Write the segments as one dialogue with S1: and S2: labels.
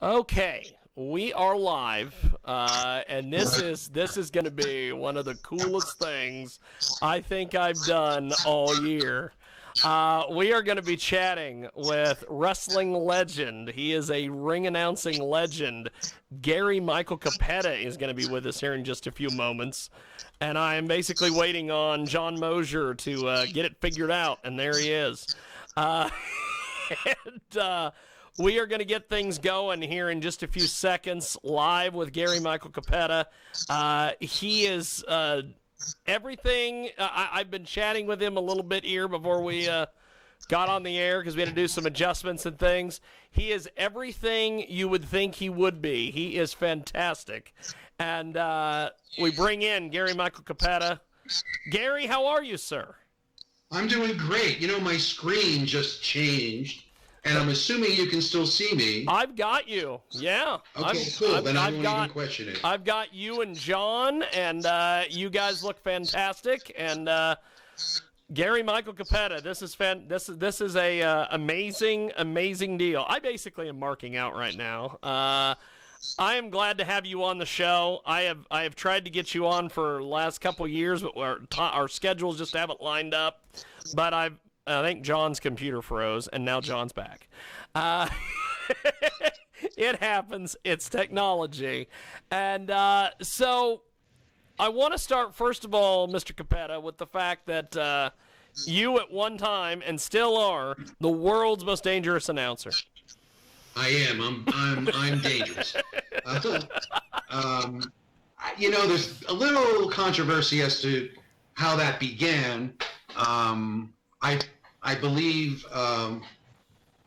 S1: Okay, we are live, and this is going to be one of the coolest things I think I've done all year. We are going to be chatting with wrestling legend. He is a ring announcing legend. Gary Michael Cappetta is going to be with us here in just a few moments. And I am basically waiting on John Mosier to get it figured out, and there he is. And we are going to get things going here in just a few seconds, live with Gary Michael Cappetta. He is everything. I've been chatting with him a little bit here before we got on the air because we had to do some adjustments and things. He is everything you would think he would be. He is fantastic. And we bring in Gary Michael Cappetta. Gary, how are you, sir?
S2: I'm doing great. You know, my screen just changed, and I'm assuming you can still see me.
S1: I've got you. Yeah.
S2: Okay, cool. Then I won't even question it.
S1: I've got you and John, and you guys look fantastic. And Gary Michael Cappetta, this is a amazing deal. I basically am marking out right now. I am glad to have you on the show. I have tried to get you on for the last couple years, but our schedules just haven't lined up. But I think John's computer froze, and now John's back. It happens. It's technology. And so I want to start, first of all, Mr. Cappetta, with the fact that you at one time, and still are, the world's most dangerous announcer.
S2: I am. I'm dangerous. You know, there's a little controversy as to how that began. I believe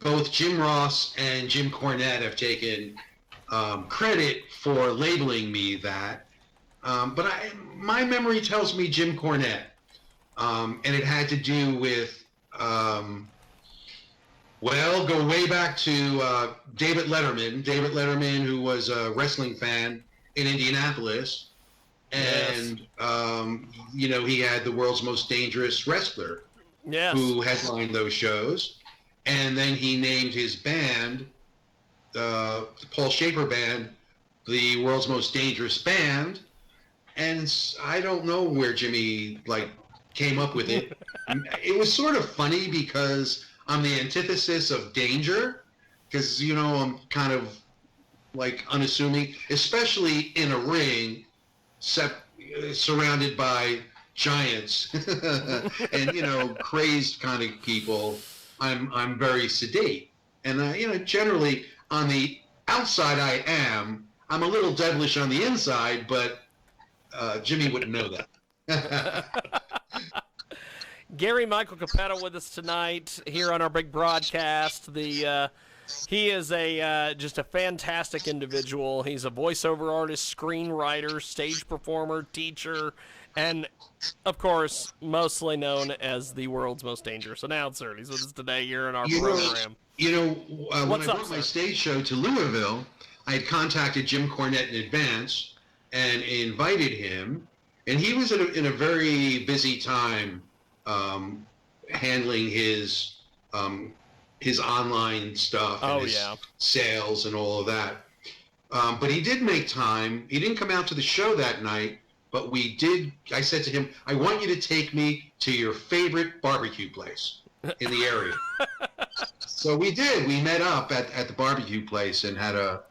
S2: both Jim Ross and Jim Cornette have taken credit for labeling me that. But my memory tells me Jim Cornette, and it had to do with. Well, go way back to David Letterman. David Letterman, who was a wrestling fan in Indianapolis. And, yes. You know, he had the world's most dangerous wrestler, yes, who headlined those shows. And then he named his band, the Paul Schaefer Band, the world's most dangerous band. And I don't know where Jimmy, came up with it. It was sort of funny because I'm the antithesis of danger, because, you know, I'm kind of, unassuming, especially in a ring, surrounded by giants and, you know, crazed kind of people. I'm very sedate. And, you know, generally on the outside I'm a little devilish on the inside, but Jimmy wouldn't know that.
S1: Gary Michael Cappetta with us tonight here on our big broadcast. He is just a fantastic individual. He's a voiceover artist, screenwriter, stage performer, teacher, and, of course, mostly known as the world's most dangerous announcer. He's with us today here in our program.
S2: When I brought my stage show to Louisville, I had contacted Jim Cornette in advance and invited him, and he was in a very busy time handling his online stuff and his sales and all of that. But he did make time. He didn't come out to the show that night, but I said to him, I want you to take me to your favorite barbecue place in the area. So we did. We met up at the barbecue place and had a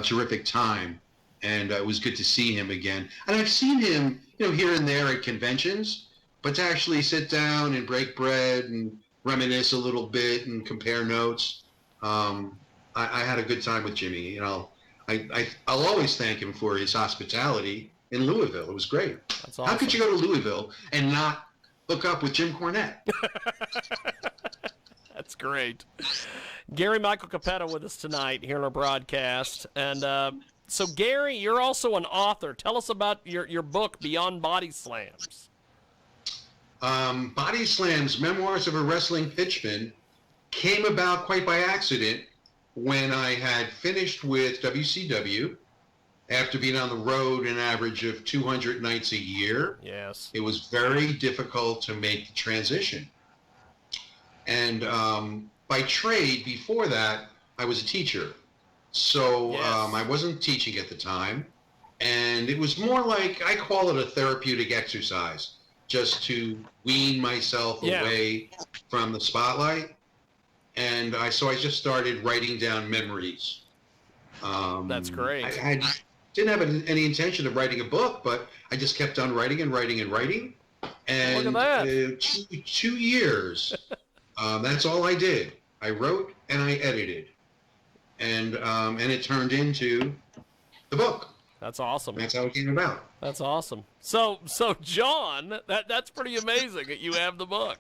S2: terrific time. And it was good to see him again. And I've seen him, you know, here and there at conventions, but to actually sit down and break bread and reminisce a little bit and compare notes, I had a good time with Jimmy. You know, I'll always thank him for his hospitality in Louisville. It was great. That's awesome. How could you go to Louisville and not hook up with Jim Cornette?
S1: That's great. Gary Michael Cappetta with us tonight here on our broadcast. And so, Gary, you're also an author. Tell us about your book, Beyond Bodyslams.
S2: Bodyslams, Memoirs of a Wrestling Pitchman, came about quite by accident when I had finished with WCW after being on the road an average of 200 nights a year.
S1: Yes.
S2: It was very difficult to make the transition. And by trade, before that, I was a teacher. So
S1: Yes.
S2: I wasn't teaching at the time, and it was more like, I call it a therapeutic exercise, just to wean myself away from the spotlight. And so I just started writing down memories.
S1: That's great.
S2: I didn't have any intention of writing a book, but I just kept on writing and writing and writing. And
S1: Look at that.
S2: 2 years, that's all I did. I wrote and I edited, and it turned into the book.
S1: That's awesome.
S2: That's how it came about.
S1: That's awesome. So John, that's pretty amazing that you have the book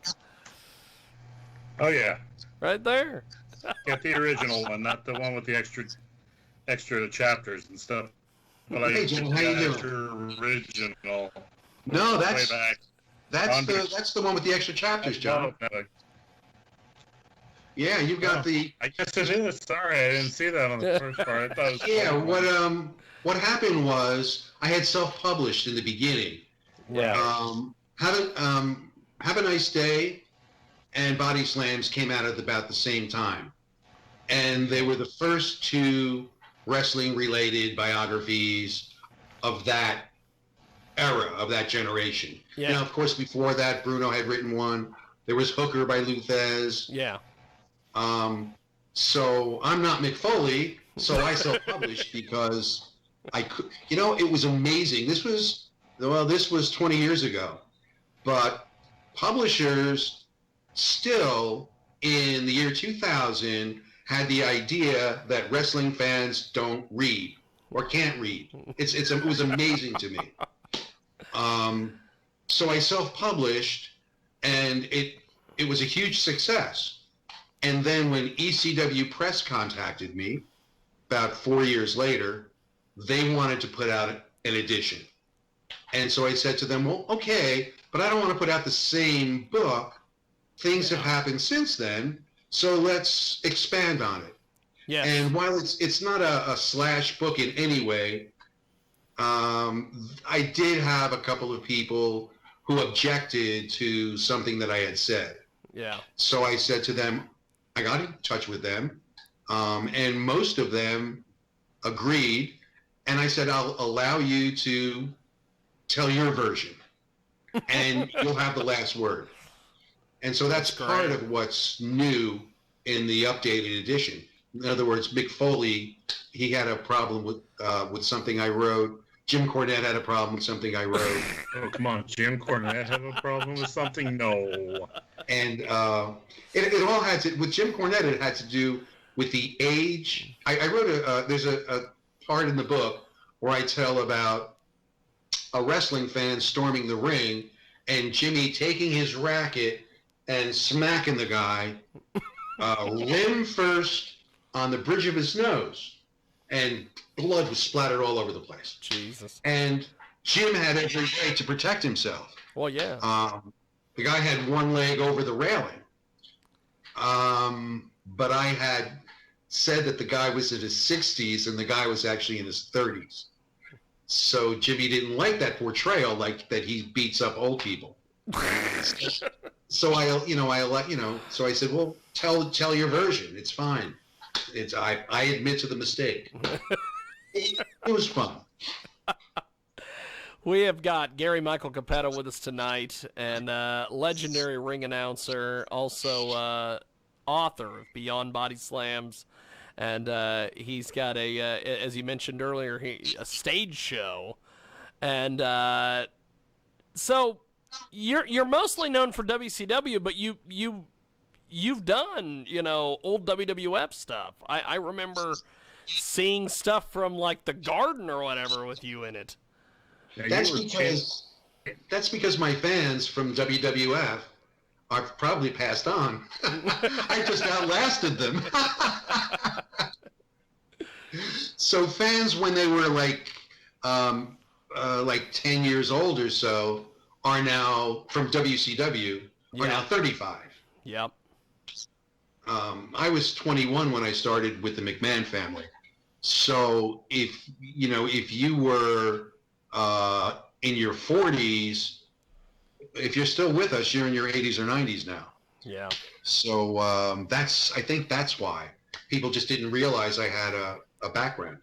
S3: Oh yeah,
S1: right there.
S3: get the original one, not the one with the extra chapters and stuff. But
S2: Hey, Jim, how you
S3: doing? Original.
S2: No,
S3: Way back.
S2: that's the one with the extra chapters, John. Yeah, you've got the.
S3: I guess it is. Sorry, I didn't see that on the first part. I thought it was
S2: Yeah, what happened was I had self-published in the beginning.
S1: Yeah.
S2: Have a Nice Day and Bodyslams came out at about the same time, and they were the first two wrestling-related biographies of that era, of that generation.
S1: Yeah.
S2: Now, of course, before that, Bruno had written one. There was Hooker by Luthez.
S1: Yeah.
S2: So I'm not Mick Foley, so I self-published because I could. It was amazing. This was 20 years ago, but publishers still in the year 2000 had the idea that wrestling fans don't read or can't read. It was amazing to me. So I self-published, and it was a huge success. And then when ECW Press contacted me about 4 years later, they wanted to put out an edition. And so I said to them, well, okay, but I don't want to put out the same book. Things have happened since then, so let's expand on it.
S1: Yeah.
S2: And while it's not a slash book in any way, I did have a couple of people who objected to something that I had said.
S1: Yeah.
S2: So I said to them, I got in touch with them, and most of them agreed. And I said, I'll allow you to tell your version, and you'll have the last word. And so that's part of what's new in the updated edition. In other words, Mick Foley, he had a problem with something I wrote. Jim Cornette had a problem with something I wrote.
S3: Oh, come on. Jim Cornette have a problem with something? No.
S2: And it all had to, with Jim Cornette, it had to do with the age. I wrote there's a part in the book where I tell about a wrestling fan storming the ring and Jimmy taking his racket and smacking the guy limb first on the bridge of his nose, and blood was splattered all over the place.
S1: Jesus.
S2: And Jim had every right to protect himself.
S1: Well, yeah.
S2: The guy had one leg over the railing. But I had said that the guy was in his 60s and the guy was actually in his 30s. So Jimmy didn't like that portrayal, like that he beats up old people. So so I said, well, tell your version. It's fine. I admit to the mistake. It was fun.
S1: We have got Gary Michael Cappetta with us tonight, and legendary ring announcer, also author of Beyond Bodyslams, and he's got as you mentioned earlier, a stage show, and so you're mostly known for WCW, but you've done old WWF stuff. I remember seeing stuff from like the Garden or whatever with you in it.
S3: Yeah,
S2: that's because my fans from WWF are probably passed on. I just outlasted them. So fans, when they were like 10 years old or so, are now from WCW are now 35.
S1: Yep.
S2: I was 21 when I started with the McMahon family. So if you were in your 40s, if you're still with us, you're in your 80s or 90s now.
S1: Yeah.
S2: So I think that's why. people just didn't realize I had a background.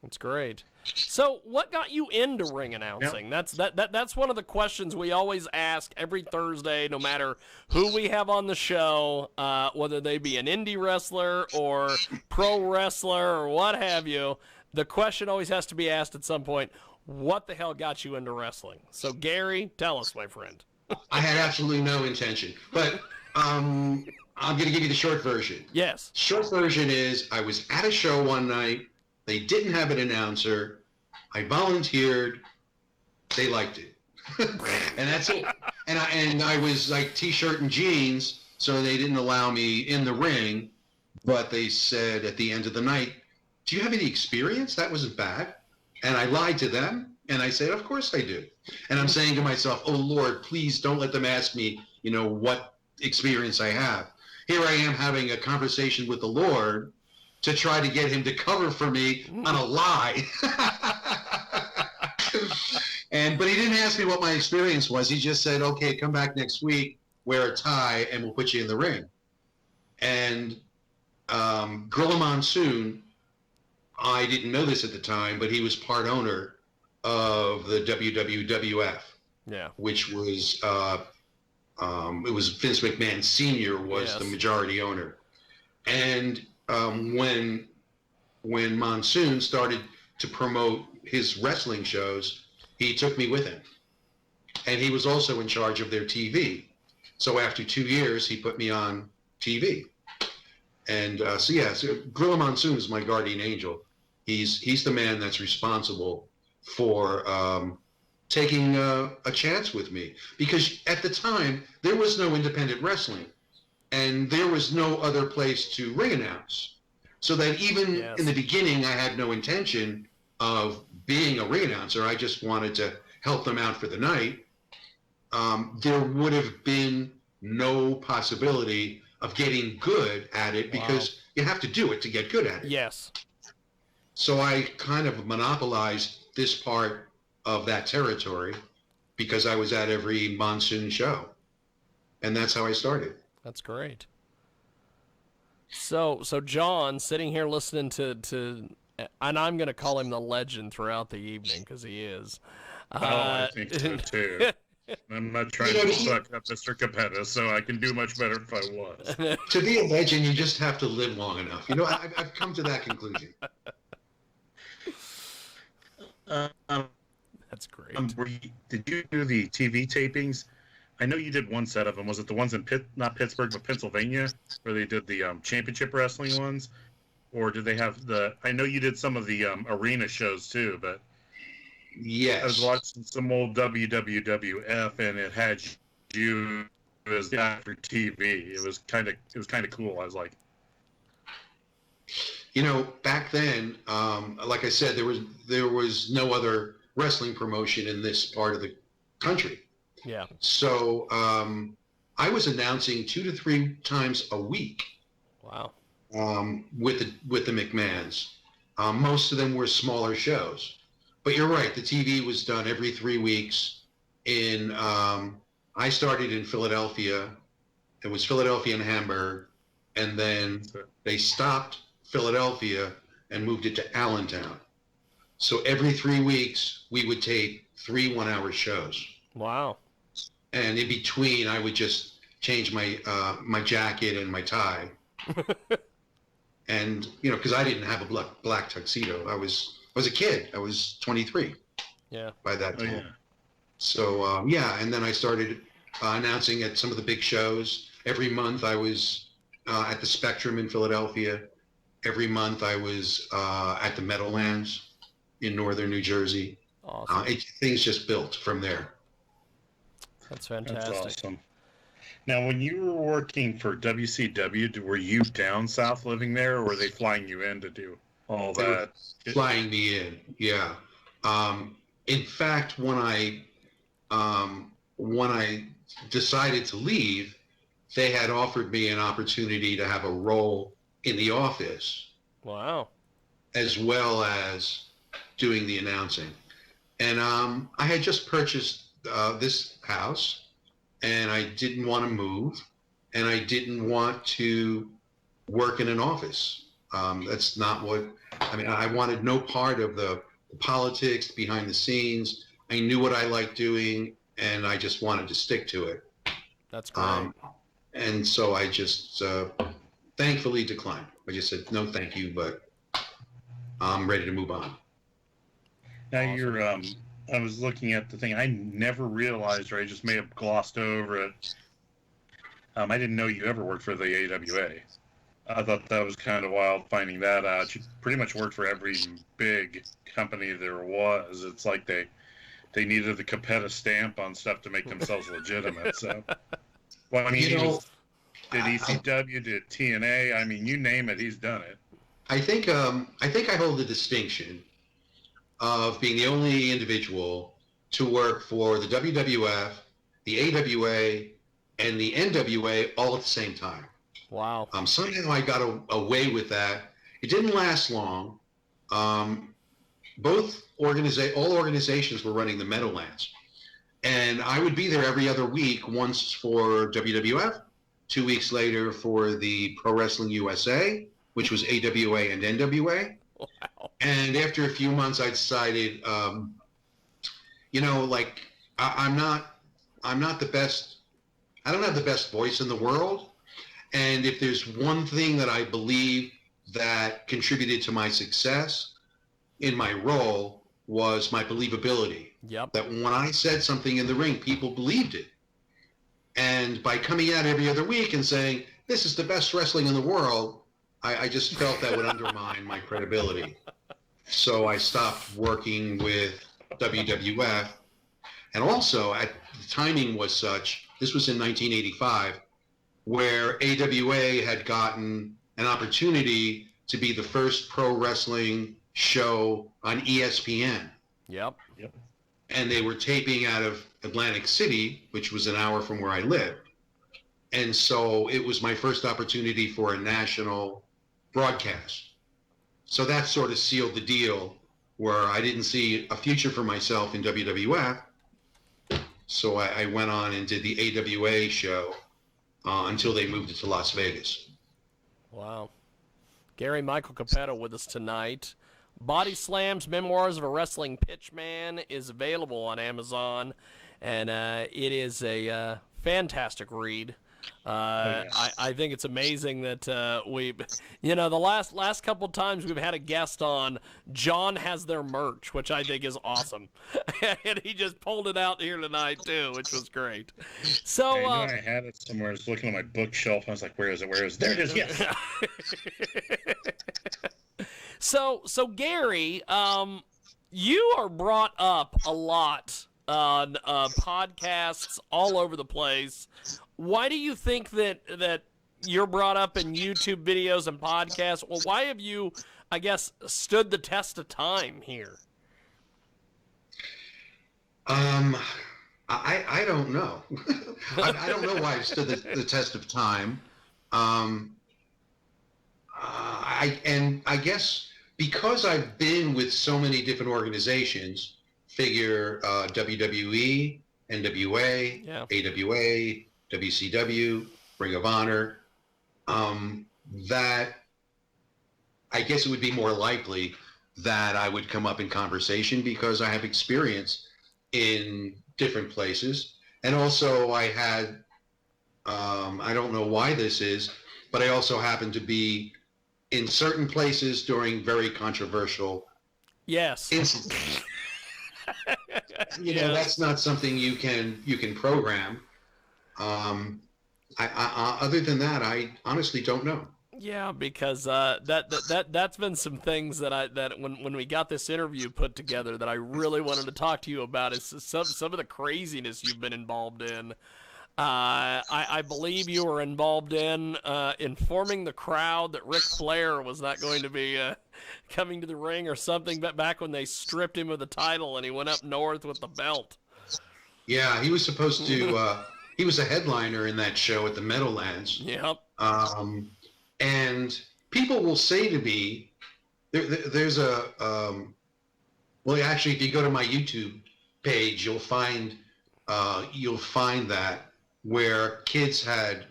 S1: That's great. So, what got you into ring announcing?
S3: Yep.
S1: That's one of the questions we always ask every Thursday, no matter who we have on the show, whether they be an indie wrestler or pro wrestler or what have you. The question always has to be asked at some point: what the hell got you into wrestling? So, Gary, tell us, my friend.
S2: I had absolutely no intention, but I'm going to give you the short version.
S1: Yes.
S2: Short version is I was at a show one night. They didn't have an announcer. I volunteered. They liked it. And that's it. And I was like t-shirt and jeans, so they didn't allow me in the ring. But they said at the end of the night, do you have any experience? That wasn't bad. And I lied to them. And I said, of course I do. And I'm saying to myself, oh, Lord, please don't let them ask me, what experience I have. Here I am having a conversation with the Lord to try to get him to cover for me on a lie. But he didn't ask me what my experience was. He just said, okay, come back next week, wear a tie, and we'll put you in the ring. And Gorilla Monsoon, I didn't know this at the time, but he was part owner of the WWF, which was it was Vince McMahon Sr. was the majority owner. And when Monsoon started to promote his wrestling shows, he took me with him. And he was also in charge of their TV. So after 2 years, he put me on TV. And so Gorilla Monsoon is my guardian angel. He's the man that's responsible for taking a chance with me. Because at the time, there was no independent wrestling. And there was no other place to ring announce. So that even in the beginning, I had no intention of being a ring announcer. I just wanted to help them out for the night. There would have been no possibility of getting good at it because you have to do it to get good at it.
S1: Yes.
S2: So I kind of monopolized this part of that territory because I was at every Monsoon show. And that's how I started.
S1: That's great. So John, sitting here listening to and I'm going to call him the legend throughout the evening because he is.
S3: I think so too. I'm not trying to suck up Mr. Cappetta, so I can do much better if I was.
S2: To be a legend, you just have to live long enough. I've come to that conclusion.
S1: That's great.
S3: Did you do the TV tapings? I know you did one set of them. Was it the ones in not Pittsburgh, but Pennsylvania, where they did the championship wrestling ones? Or did they have I know you did some of the arena shows too, but
S2: yes.
S3: I was watching some old WWF, and it had you as the guy for TV. It was kind of cool. I was like,
S2: back then, like I said, there was no other wrestling promotion in this part of the country.
S1: Yeah.
S2: So I was announcing 2 to 3 times a week.
S1: Wow.
S2: With the McMahons. Most of them were smaller shows. But you're right, the TV was done every 3 weeks. I started in Philadelphia. It was Philadelphia and Hamburg. And then they stopped Philadelphia and moved it to Allentown. So every 3 weeks, we would tape 3 one-hour shows.
S1: Wow.
S2: And in between, I would just change my jacket and my tie. And, because I didn't have a black tuxedo. I was a kid. I was 23 by that time. Yeah. So, and then I started announcing at some of the big shows. Every month I was at the Spectrum in Philadelphia. Every month I was at the Meadowlands in northern New Jersey.
S1: Awesome.
S2: Things just built from there.
S1: That's fantastic.
S3: That's awesome. Now, when you were working for WCW, were you down south living there, or were they flying you in to do all that?
S2: Flying me in, yeah. In fact, when I decided to leave, they had offered me an opportunity to have a role in the office.
S1: Wow.
S2: As well as doing the announcing. And I had just purchased this house, and I didn't want to move, and I didn't want to work in an office. That's not what, I mean, I wanted no part of the politics behind the scenes. I knew what I liked doing, and I just wanted to stick to it.
S1: That's great.
S2: And so I just thankfully declined. I just said, no, thank you, but I'm ready to move on.
S3: Now you're, I was looking at the thing. I never realized, or I just may have glossed over it. I didn't know you ever worked for the AWA. I thought that was kind of wild finding that out. You pretty much worked for every big company there was. It's like they needed the Cappetta stamp on stuff to make themselves legitimate. So, well, I mean, did ECW, did TNA? I mean, you name it, he's done it.
S2: I think I hold the distinction of being the only individual to work for the WWF, the AWA, and the NWA all at the same time.
S1: Wow.
S2: Somehow I got away with that. It didn't last long. All organizations were running the Meadowlands. And I would be there every other week, once for WWF, 2 weeks later for the Pro Wrestling USA, which was AWA and NWA.
S1: Wow.
S2: And after a few months, I decided, like I'm not the best. I don't have the best voice in the world. And if there's one thing that I believe that contributed to my success in my role was my believability.
S1: Yep.
S2: That when I said something in the ring, people believed it. And by coming out every other week and saying, this is the best wrestling in the world, I just felt that would undermine my credibility. So I stopped working with WWF. And also, the timing was such, this was in 1985, where AWA had gotten an opportunity to be the first pro wrestling show on ESPN.
S1: Yep.
S2: And they were taping out of Atlantic City, which was an hour from where I lived. And so it was my first opportunity for a national broadcast. So that sort of sealed the deal, where I didn't see a future for myself in WWF. So I went on and did the AWA show until they moved it to Las Vegas.
S1: Wow. Gary Michael Cappetta with us tonight. Bodyslams, Memoirs of a Wrestling Pitchman is available on Amazon, and it is a fantastic read. I think it's amazing that the last couple times we've had a guest on, John has their merch, which I think is awesome. And he just pulled it out here tonight too, which was great. So
S3: I knew I had it somewhere. I was looking on my bookshelf. I was like, where is it? There it is. Yes.
S1: So Gary, you are brought up a lot on podcasts all over the place. Why do you think that you're brought up in YouTube videos and podcasts? Well, why have you, I guess, stood the test of time here?
S2: I don't know. I don't know why I've stood the test of time. I guess because I've been with so many different organizations, figure WWE, NWA,
S1: Yeah.
S2: AWA, WCW, Ring of Honor, that I guess it would be more likely that I would come up in conversation because I have experience in different places. And also I had, I don't know why this is, but I also happen to be in certain places during very controversial incidents. That's not something you can program. Other than that, I honestly don't know.
S1: Yeah, because that's been some things that when we got this interview put together that I really wanted to talk to you about is some of the craziness you've been involved in. I believe you were involved in informing the crowd that Ric Flair was not going to be coming to the ring or something, but back when they stripped him of the title and he went up north with the belt.
S2: Yeah, he was supposed to. He was a headliner in that show at the Meadowlands.
S1: Yep.
S2: And people will say to me, there's a, well, actually, if you go to my YouTube page, you'll find that where kids had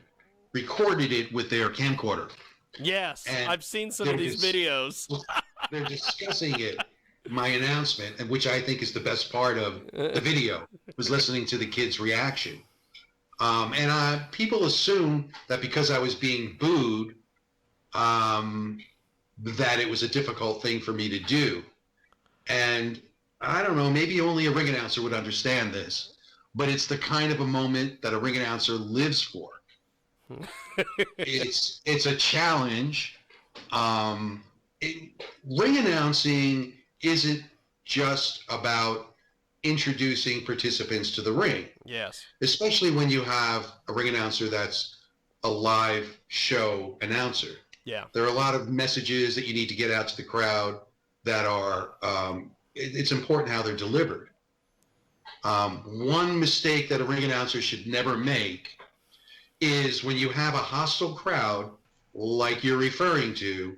S2: recorded it with their camcorder.
S1: Yes,
S2: And
S1: I've seen some of these videos.
S2: They're discussing it, my announcement, and which I think is the best part of the video, was listening to the kids' reaction. And people assume that because I was being booed, that it was a difficult thing for me to do. And I don't know, maybe only a ring announcer would understand this, but it's the kind of a moment that a ring announcer lives for. It's a challenge. Ring announcing isn't just about introducing participants to the ring.
S1: Yes.
S2: Especially when you have a ring announcer that's a live show announcer.
S1: Yeah.
S2: There are a lot of messages that you need to get out to the crowd that are, it's important how they're delivered. One mistake that a ring announcer should never make is when you have a hostile crowd, like you're referring to,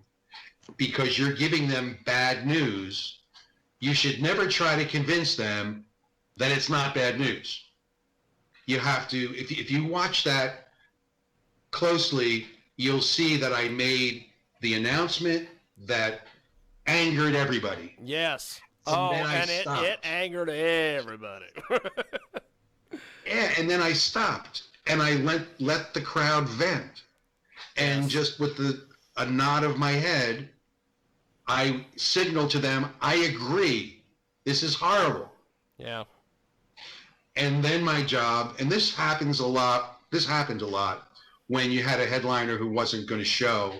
S2: because you're giving them bad news, you should never try to convince them that it's not bad news. You have to, if you watch that closely, you'll see that I made the announcement that angered everybody.
S1: Yes.
S2: And
S1: it angered everybody.
S2: Yeah, and then I stopped and I let the crowd vent. And
S1: Yes.
S2: just with a nod of my head, I signaled to them, I agree. This is horrible.
S1: Yeah.
S2: And then my job, and this happened a lot when you had a headliner who wasn't going to show.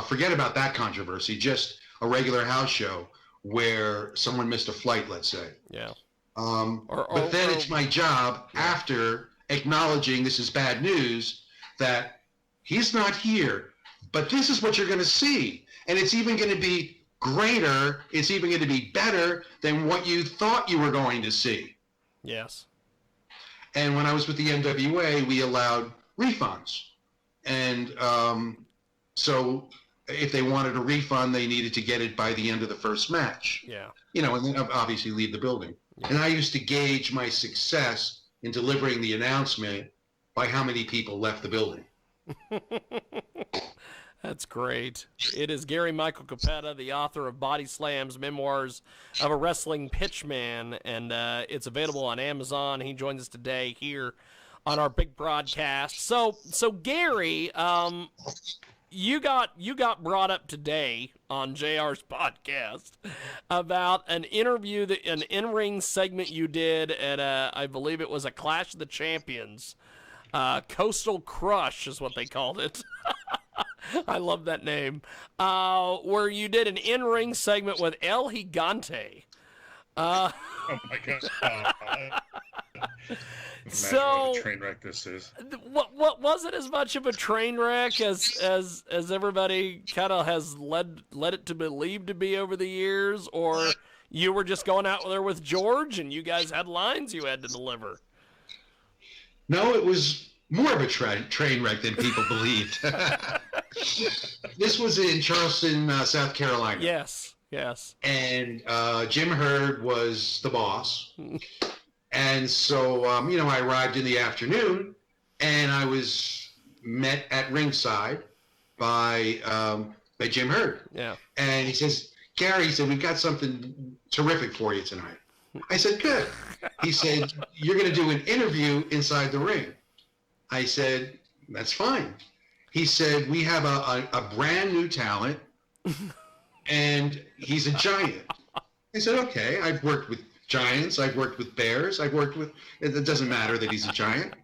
S2: Forget about that controversy, just a regular house show where someone missed a flight, let's say.
S1: Yeah.
S2: But then it's my job, after acknowledging this is bad news, that he's not here, but this is what you're going to see. And it's even going to be greater, it's even going to be better than what you thought you were going to see.
S1: Yes.
S2: And when I was with the NWA, we allowed refunds. And so if they wanted a refund, they needed to get it by the end of the first match.
S1: Yeah.
S2: You know, and then obviously leave the building. Yeah. And I used to gauge my success in delivering the announcement by how many people left the building.
S1: That's great. It is Gary Michael Cappetta, the author of Bodyslams, Memoirs of a Wrestling Pitchman, and it's available on Amazon. He joins us today here on our big broadcast. So Gary, you got brought up today on JR's podcast about an interview, an in-ring segment you did at I believe it was a Clash of the Champions. Coastal Crush is what they called it. I love that name. Where you did an in-ring segment with El Gigante.
S3: Oh my god!
S1: So
S3: what a train wreck this is.
S1: What was it as much of a train wreck as everybody kind of has led it to believe to be over the years, or you were just going out there with George and you guys had lines you had to deliver?
S2: No, it was more of a train wreck than people believed. This was in Charleston, South Carolina.
S1: Yes.
S2: And Jim Herd was the boss. And so, I arrived in the afternoon, and I was met at ringside by Jim Herd.
S1: Yeah.
S2: And he says, Gary, he said, we've got something terrific for you tonight. I said, good. He said, you're going to do an interview inside the ring. I said, that's fine. He said, we have a brand new talent, and he's a giant. I said, okay, I've worked with giants, I've worked with bears, it doesn't matter that he's a giant.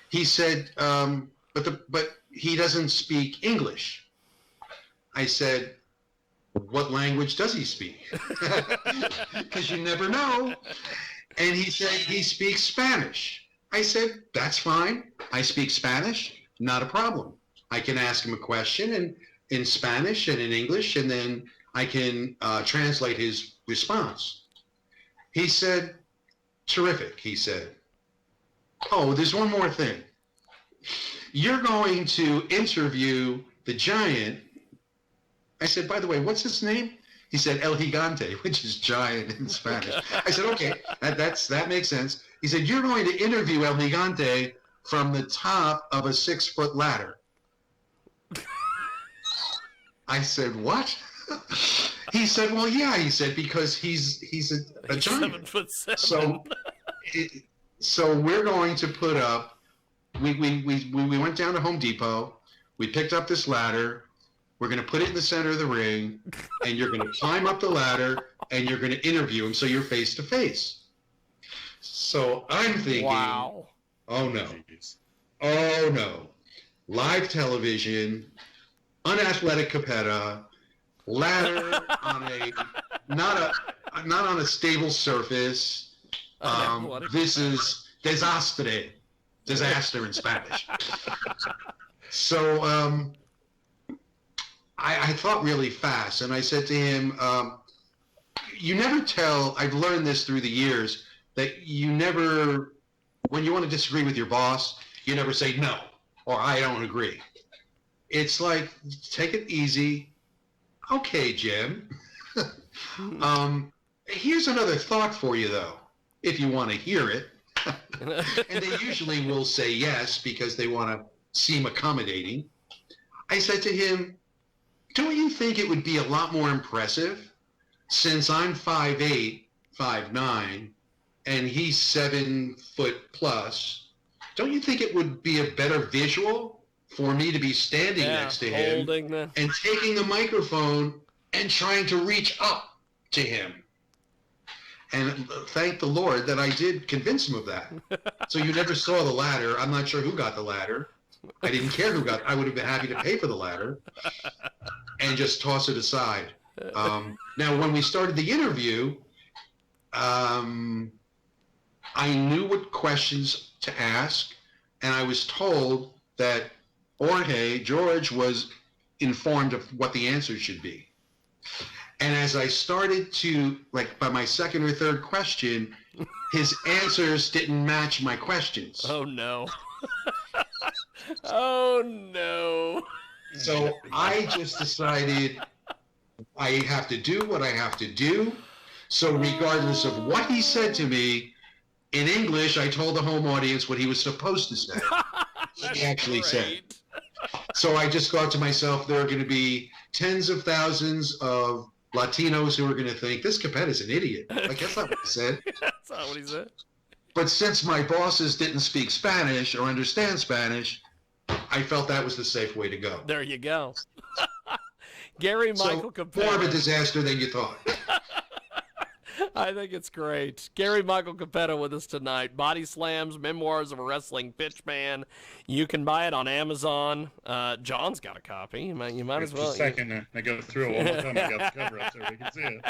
S2: He said, but he doesn't speak English. I said, what language does he speak? Because you never know. And he said he speaks Spanish. I said, that's fine. I speak Spanish, not a problem. I can ask him a question in Spanish and in English, and then I can translate his response. He said, terrific, he said. Oh, there's one more thing. You're going to interview the giant. I said, by the way, what's his name? He said, El Gigante, which is giant in Spanish. I said, okay, that makes sense. He said, you're going to interview El Gigante from the top of a 6-foot ladder. I said, what? He said, well, yeah. He said, because he's a giant.
S1: 7'7".
S2: So, so we're going to put up. We went down to Home Depot. We picked up this ladder. We're going to put it in the center of the ring, and you're going to climb up the ladder, and you're going to interview him so you're face to face. So I'm thinking,
S1: wow.
S2: Oh no, oh no, live television, unathletic Cappetta, ladder on a not on a stable surface. This is disaster in Spanish. So I thought really fast, and I said to him, you never tell, I've learned this through the years, that you never, when you want to disagree with your boss, you never say no, or I don't agree. It's like, take it easy. Okay, Jim. Here's another thought for you, though, if you want to hear it. And they usually will say yes because they want to seem accommodating. I said to him, don't you think it would be a lot more impressive since I'm 5'8", 5'9", and he's 7 foot plus? Don't you think it would be a better visual for me to be standing next to him and taking the microphone and trying to reach up to him? And thank the Lord that I did convince him of that. So you never saw the ladder. I'm not sure who got the ladder. I didn't care who got it. I would have been happy to pay for the ladder and just toss it aside. Now, when we started the interview, I knew what questions to ask, and I was told that George was informed of what the answers should be. And as I started to, like, by my second or third question, his answers didn't match my questions.
S1: Oh, no. Oh, no.
S2: So I just decided I have to do what I have to do. So regardless of what he said to me, in English, I told the home audience what he was supposed to say. He actually said. So I just thought to myself, there are going to be tens of thousands of Latinos who are going to think, this Cappetta's an idiot. Like, that's not what he said.
S1: That's not what he said.
S2: But since my bosses didn't speak Spanish or understand Spanish, I felt that was the safe way to go.
S1: There you go. Gary Michael Cappetta.
S2: More of a disaster than you thought.
S1: I think it's great. Gary Michael Cappetta with us tonight. Bodyslams, Memoirs of a Wrestling Pitchman. You can buy it on Amazon. John's got a copy. You might as well.
S3: Just a second. I go through it one more time. I got the cover up so we can see it.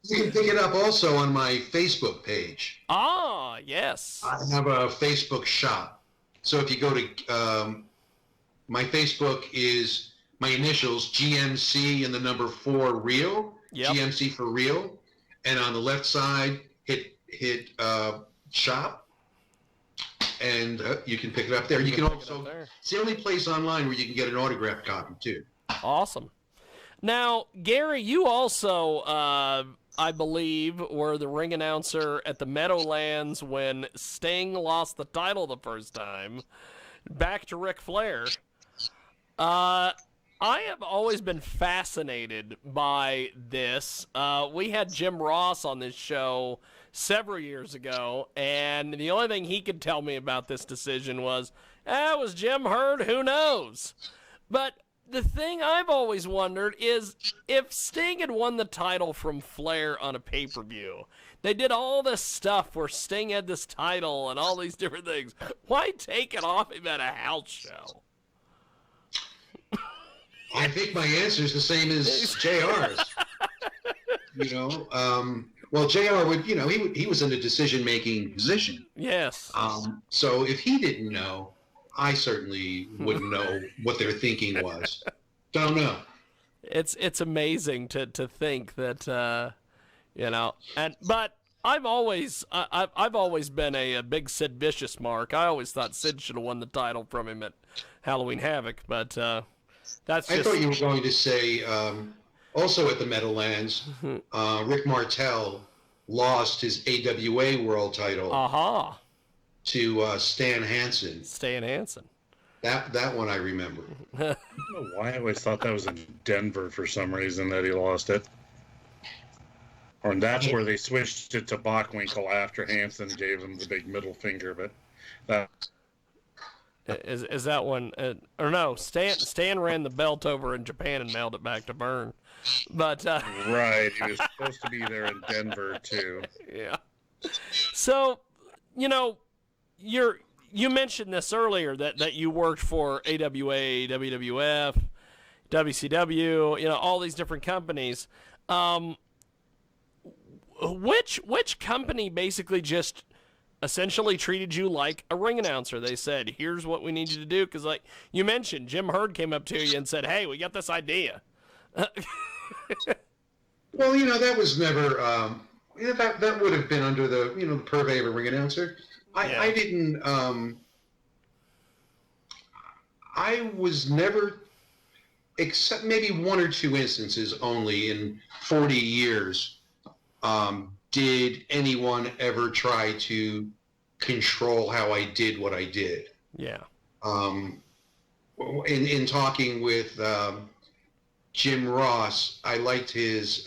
S2: You can pick it up also on my Facebook page.
S1: Ah, yes.
S2: I have a Facebook shop. So if you go to my Facebook is my initials, GMC and the number 4 Real. Yep. GMC for Real. And on the left side, hit shop, and you can pick it up there. You can also, it's the only place online where you can get an autographed copy, too.
S1: Awesome. Now, Gary, you also, I believe, were the ring announcer at the Meadowlands when Sting lost the title the first time, back to Ric Flair. I have always been fascinated by this. We had Jim Ross on this show several years ago, and the only thing he could tell me about this decision was, was Jim hurt? Who knows? But the thing I've always wondered is if Sting had won the title from Flair on a pay-per-view, they did all this stuff where Sting had this title and all these different things. Why take it off him at a house show?
S2: I think my answer is the same as JR's. Well, JR would, he was in a decision-making position.
S1: Yes.
S2: So if he didn't know, I certainly wouldn't know what their thinking was. Don't know.
S1: It's amazing to think that, but I've always been a big Sid Vicious mark. I always thought Sid should have won the title from him at Halloween Havoc, but that's just...
S2: I thought you were going to say, also at the Meadowlands, Rick Martel lost his AWA world title to Stan Hansen.
S1: Stan Hansen.
S2: That one I remember.
S3: I don't know why I always thought that was in Denver for some reason that he lost it. Or that's where they switched it to Bockwinkel after Hansen gave him the big middle finger. But that
S1: Is that one? Or no, Stan ran the belt over in Japan and mailed it back to Byrne. But
S3: right, he was supposed to be there in Denver too.
S1: Yeah. So, you mentioned this earlier that you worked for AWA, WWF, WCW, all these different companies. Which company basically just essentially treated you like a ring announcer? They said, "Here's what we need you to do," because like you mentioned, Jim Herd came up to you and said, "Hey, we got this idea."
S2: Well, that was never. That would have been under the the purvey of a ring announcer. I didn't. I was never, except maybe one or two instances only in 40 years. Did anyone ever try to control how I did what I did?
S1: Yeah.
S2: In talking with Jim Ross, I liked his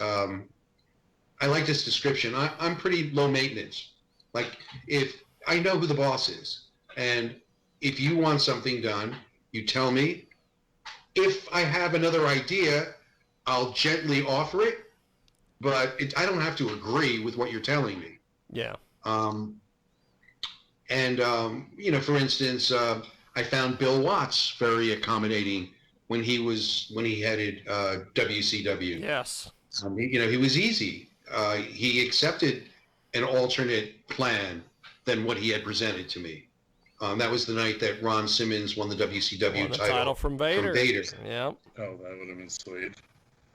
S2: description. I'm pretty low maintenance. Like, if I know who the boss is, and if you want something done, you tell me. If I have another idea, I'll gently offer it, but I don't have to agree with what you're telling me.
S1: Yeah.
S2: For instance, I found Bill Watts very accommodating when he headed WCW.
S1: Yes.
S2: He was easy. He accepted an alternate plan than what he had presented to me. That was the night that Ron Simmons won the WCW
S1: title from Vader. Yeah.
S3: Oh, that would have been sweet.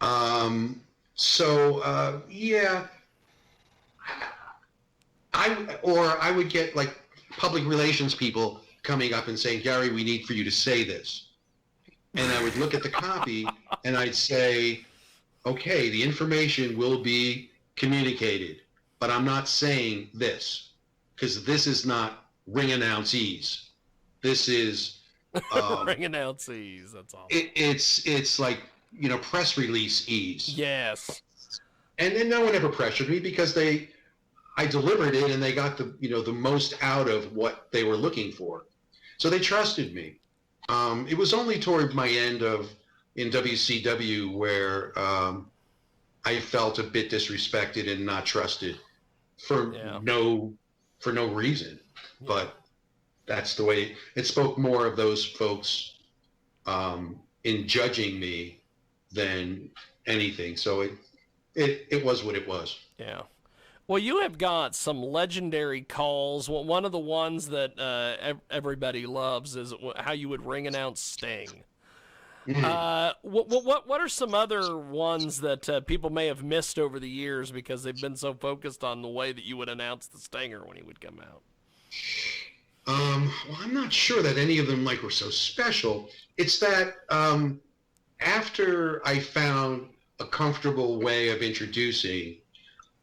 S2: I would get like public relations people coming up and saying, "Gary, we need for you to say this." And I would look at the copy and I'd say, "Okay, the information will be communicated, but I'm not saying this because this is not ring announcees. This is
S1: ring announcees. That's all.
S2: It's like press release ease."
S1: Yes.
S2: And then no one ever pressured me because I delivered it and they got the most out of what they were looking for. So they trusted me. It was only toward my end in WCW where I felt a bit disrespected and not trusted for no reason. Yeah. But that's the way it spoke more of those folks in judging me than anything. So it was what it was.
S1: Yeah. Well, you have got some legendary calls. Well, one of the ones that everybody loves is how you would ring announce Sting. Mm-hmm. What are some other ones that people may have missed over the years because they've been so focused on the way that you would announce the Stinger when he would come out?
S2: Well, I'm not sure that any of them were so special. It's that after I found a comfortable way of introducing,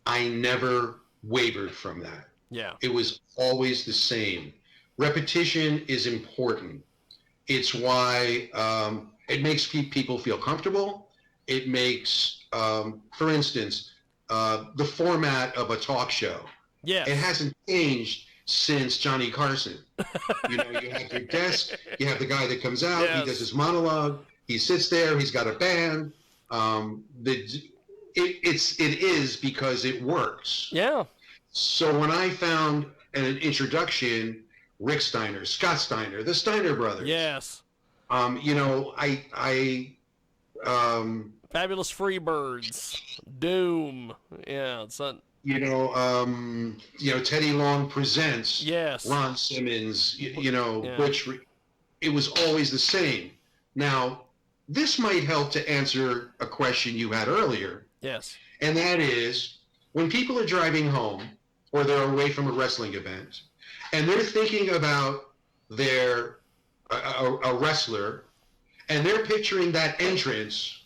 S2: I never wavered from that.
S1: Yeah.
S2: It was always the same. Repetition is important. It's why it makes people feel comfortable. It makes, for instance, the format of a talk show.
S1: Yeah.
S2: It hasn't changed since Johnny Carson. You have your desk, you have the guy that comes out, He does his monologue, he sits there, he's got a band. It is because it works.
S1: Yeah.
S2: So when I found an introduction, Rick Steiner, Scott Steiner, the Steiner brothers.
S1: Yes. Fabulous Freebirds, Doom. Yeah, it's not.
S2: Teddy Long presents.
S1: Yes.
S2: Ron Simmons. Butch. It was always the same. Now, this might help to answer a question you had earlier.
S1: Yes.
S2: And that is, when people are driving home or they're away from a wrestling event and they're thinking about a wrestler and they're picturing that entrance,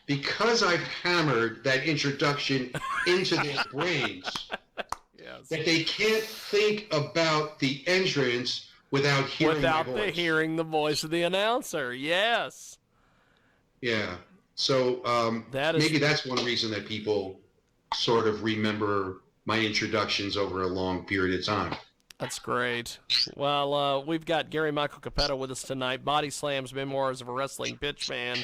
S2: because I've hammered that introduction into their brains, that they can't think about the entrance without hearing my voice.
S1: hearing the voice of the announcer. Yes.
S2: Yeah. So maybe that's one reason that people sort of remember my introductions over a long period of time.
S1: That's great. Well, we've got Gary Michael Cappetta with us tonight, Bodyslams, Memoirs of a Wrestling Pitchman,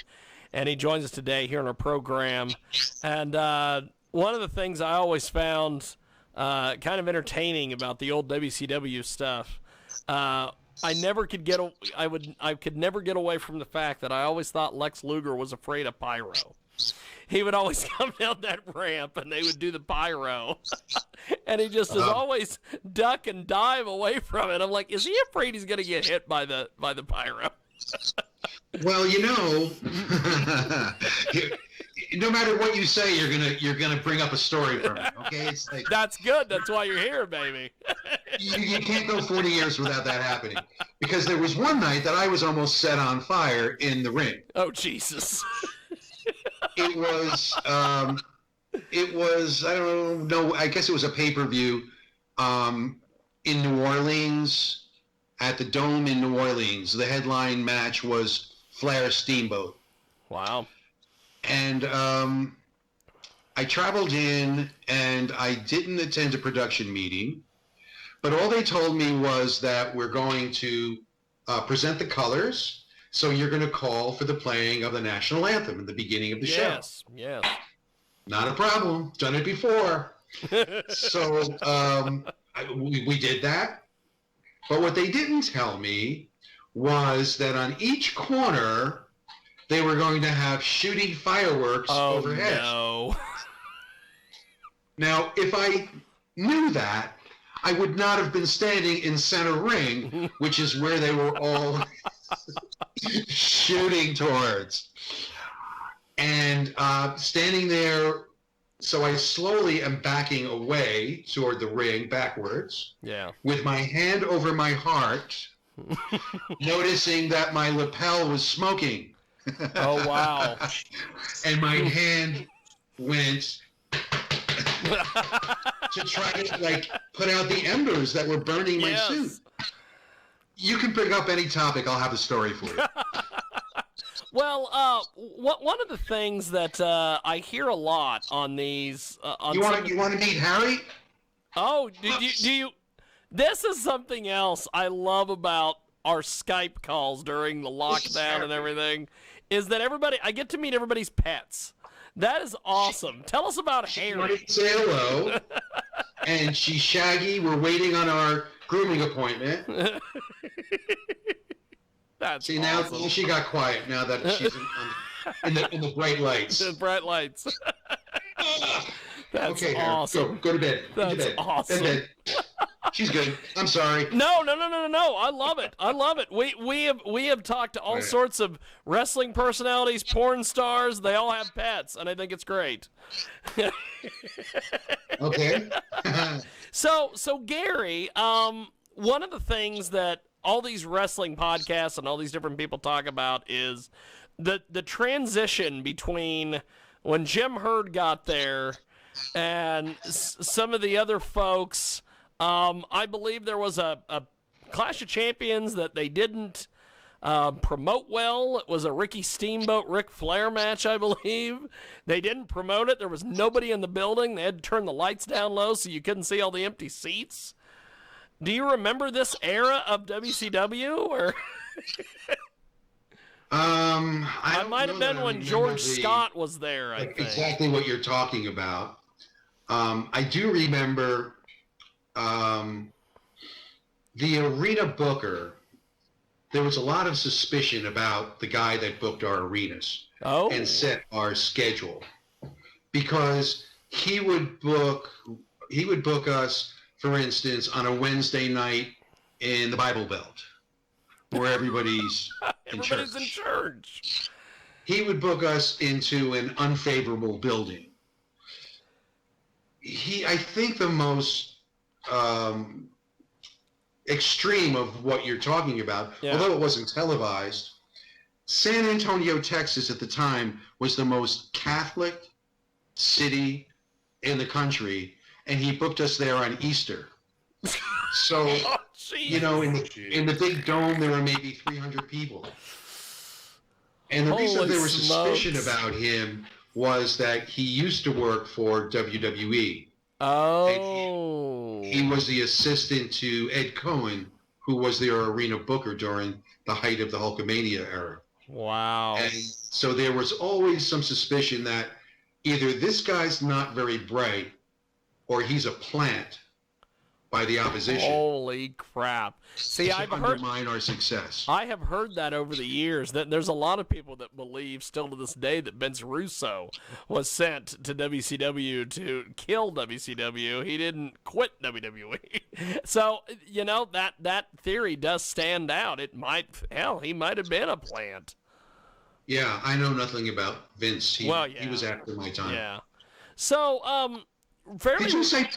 S1: and he joins us today here on our program. And one of the things I always found kind of entertaining about the old WCW stuff, I could never get away from the fact that I always thought Lex Luger was afraid of pyro. He would always come down that ramp and they would do the pyro. And he just is always duck and dive away from it. I'm like, is he afraid he's going to get hit by the pyro?
S2: Well, no matter what you say, you're gonna bring up a story from it. Okay, it's like,
S1: that's good. That's why you're here, baby.
S2: you can't go 40 years without that happening. Because there was one night that I was almost set on fire in the ring.
S1: Oh, Jesus.
S2: It was I don't know, I guess it was a pay-per-view in New Orleans, at the Dome in New Orleans. The headline match was Flair Steamboat.
S1: Wow.
S2: And I traveled in, and I didn't attend a production meeting, but all they told me was that we're going to present the colors, so you're going to call for the playing of the national anthem at the beginning of the show.
S1: Yes.
S2: Not a problem. Done it before. So we did that. But what they didn't tell me was that on each corner, they were going to have shooting fireworks overhead.
S1: No.
S2: Now, if I knew that, I would not have been standing in center ring, which is where they were all shooting towards. And standing there, so I slowly am backing away toward the ring backwards.
S1: Yeah.
S2: With my hand over my heart, noticing that my lapel was smoking.
S1: Oh, wow.
S2: And my hand went to try to put out the embers that were burning my suit. You can pick up any topic. I'll have a story for you.
S1: Well, one of the things that I hear a lot on these...
S2: you want to meet Harry?
S1: Oh, do you... This is something else I love about our Skype calls during the lockdown and everything, is that I get to meet everybody's pets. That is awesome. Tell us about Harry.
S2: Say hello. And she's Shaggy. We're waiting on our grooming appointment.
S1: That's
S2: See,
S1: awesome.
S2: now she got quiet now that she's in the bright lights.
S1: The bright lights. That's
S2: okay,
S1: awesome.
S2: Go to bed.
S1: That's
S2: to bed.
S1: awesome.
S2: To bed. She's good. I'm sorry.
S1: No. I love it. I love it. We have talked to all sorts of wrestling personalities, porn stars. They all have pets, and I think it's great.
S2: Okay.
S1: So Gary, one of the things that all these wrestling podcasts and all these different people talk about is the transition between when Jim Herd got there and some of the other folks. I believe there was a Clash of Champions that they didn't promote well. It was a Ricky Steamboat, Ric Flair match, I believe. They didn't promote it. There was nobody in the building. They had to turn the lights down low so you couldn't see all the empty seats. Do you remember this era of WCW? Or I might have been when George Scott was there, I think.
S2: Exactly what you're talking about. I do remember the arena booker. There was a lot of suspicion about the guy that booked our arenas and set our schedule, because he would book us, for instance, on a Wednesday night in the Bible Belt, where everybody's in church. He would book us into an unfavorable building. I think the most extreme of what you're talking about, although it wasn't televised, San Antonio, Texas at the time was the most Catholic city in the country, and he booked us there on Easter. So you know, in the big dome, there were maybe 300 people. And the reason there was suspicion about him was that he used to work for WWE.
S1: Oh.
S2: He was the assistant to Ed Cohen, who was their arena booker during the height of the Hulkamania era.
S1: Wow.
S2: And so there was always some suspicion that either this guy's not very bright or he's a plant by the opposition.
S1: Holy crap. See,
S2: I've undermine our success.
S1: I have heard that over the years, that there's a lot of people that believe still to this day that Vince Russo was sent to WCW to kill WCW. He didn't quit WWE. So, you know, that theory does stand out. He might have been a plant.
S2: Yeah, I know nothing about Vince. He was after my time.
S1: Yeah. So,
S2: Did you say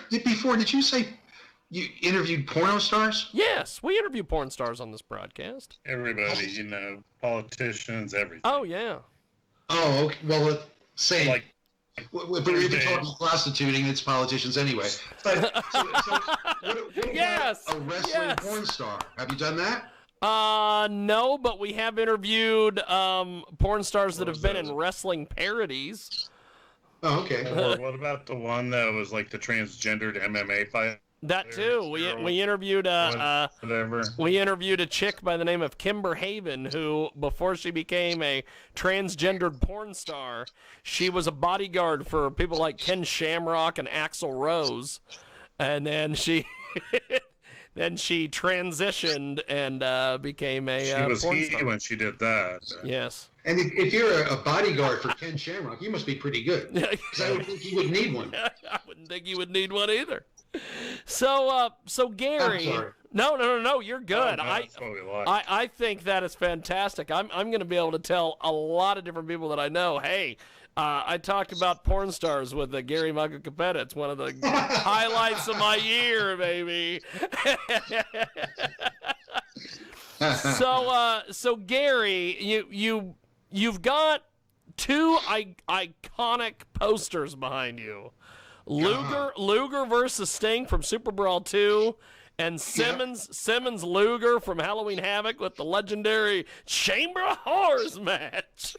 S2: you interviewed porno stars?
S1: Yes, we interview porn stars on this broadcast.
S3: Everybody, you know, politicians, everything.
S1: Oh, yeah.
S2: Oh, okay. Well, say,
S3: Like,
S2: but if you're talking prostituting, it's politicians anyway. But, what
S1: Yes,
S2: about a wrestling porn star? Have you done that?
S1: No, but we have interviewed porn stars that have been in wrestling parodies.
S2: Oh, okay.
S3: Or what about the one that was like the transgendered MMA fight?
S1: That too. We interviewed
S3: whatever.
S1: We interviewed a chick by the name of Kimber Haven, who, before she became a transgendered porn star, she was a bodyguard for people like Ken Shamrock and Axl Rose, and then she transitioned and became a
S3: she was
S1: porn
S3: he
S1: star.
S3: when she did that.
S1: Yes.
S2: And if you're a bodyguard for Ken Shamrock, you must be pretty good. Because I would think you would need one.
S1: I wouldn't think you would need one either. So Gary,
S2: I'm sorry.
S1: No, you're good.
S3: Oh, no, that's what we like.
S1: I think that is fantastic. I'm going to be able to tell a lot of different people that I know, hey, I talked about porn stars with Gary Michael Cappetta. It's one of the highlights of my year, baby. So Gary, you've got two iconic posters behind you. Luger versus Sting from Super Brawl 2, and Simmons Luger from Halloween Havoc with the legendary Chamber of Horrors match.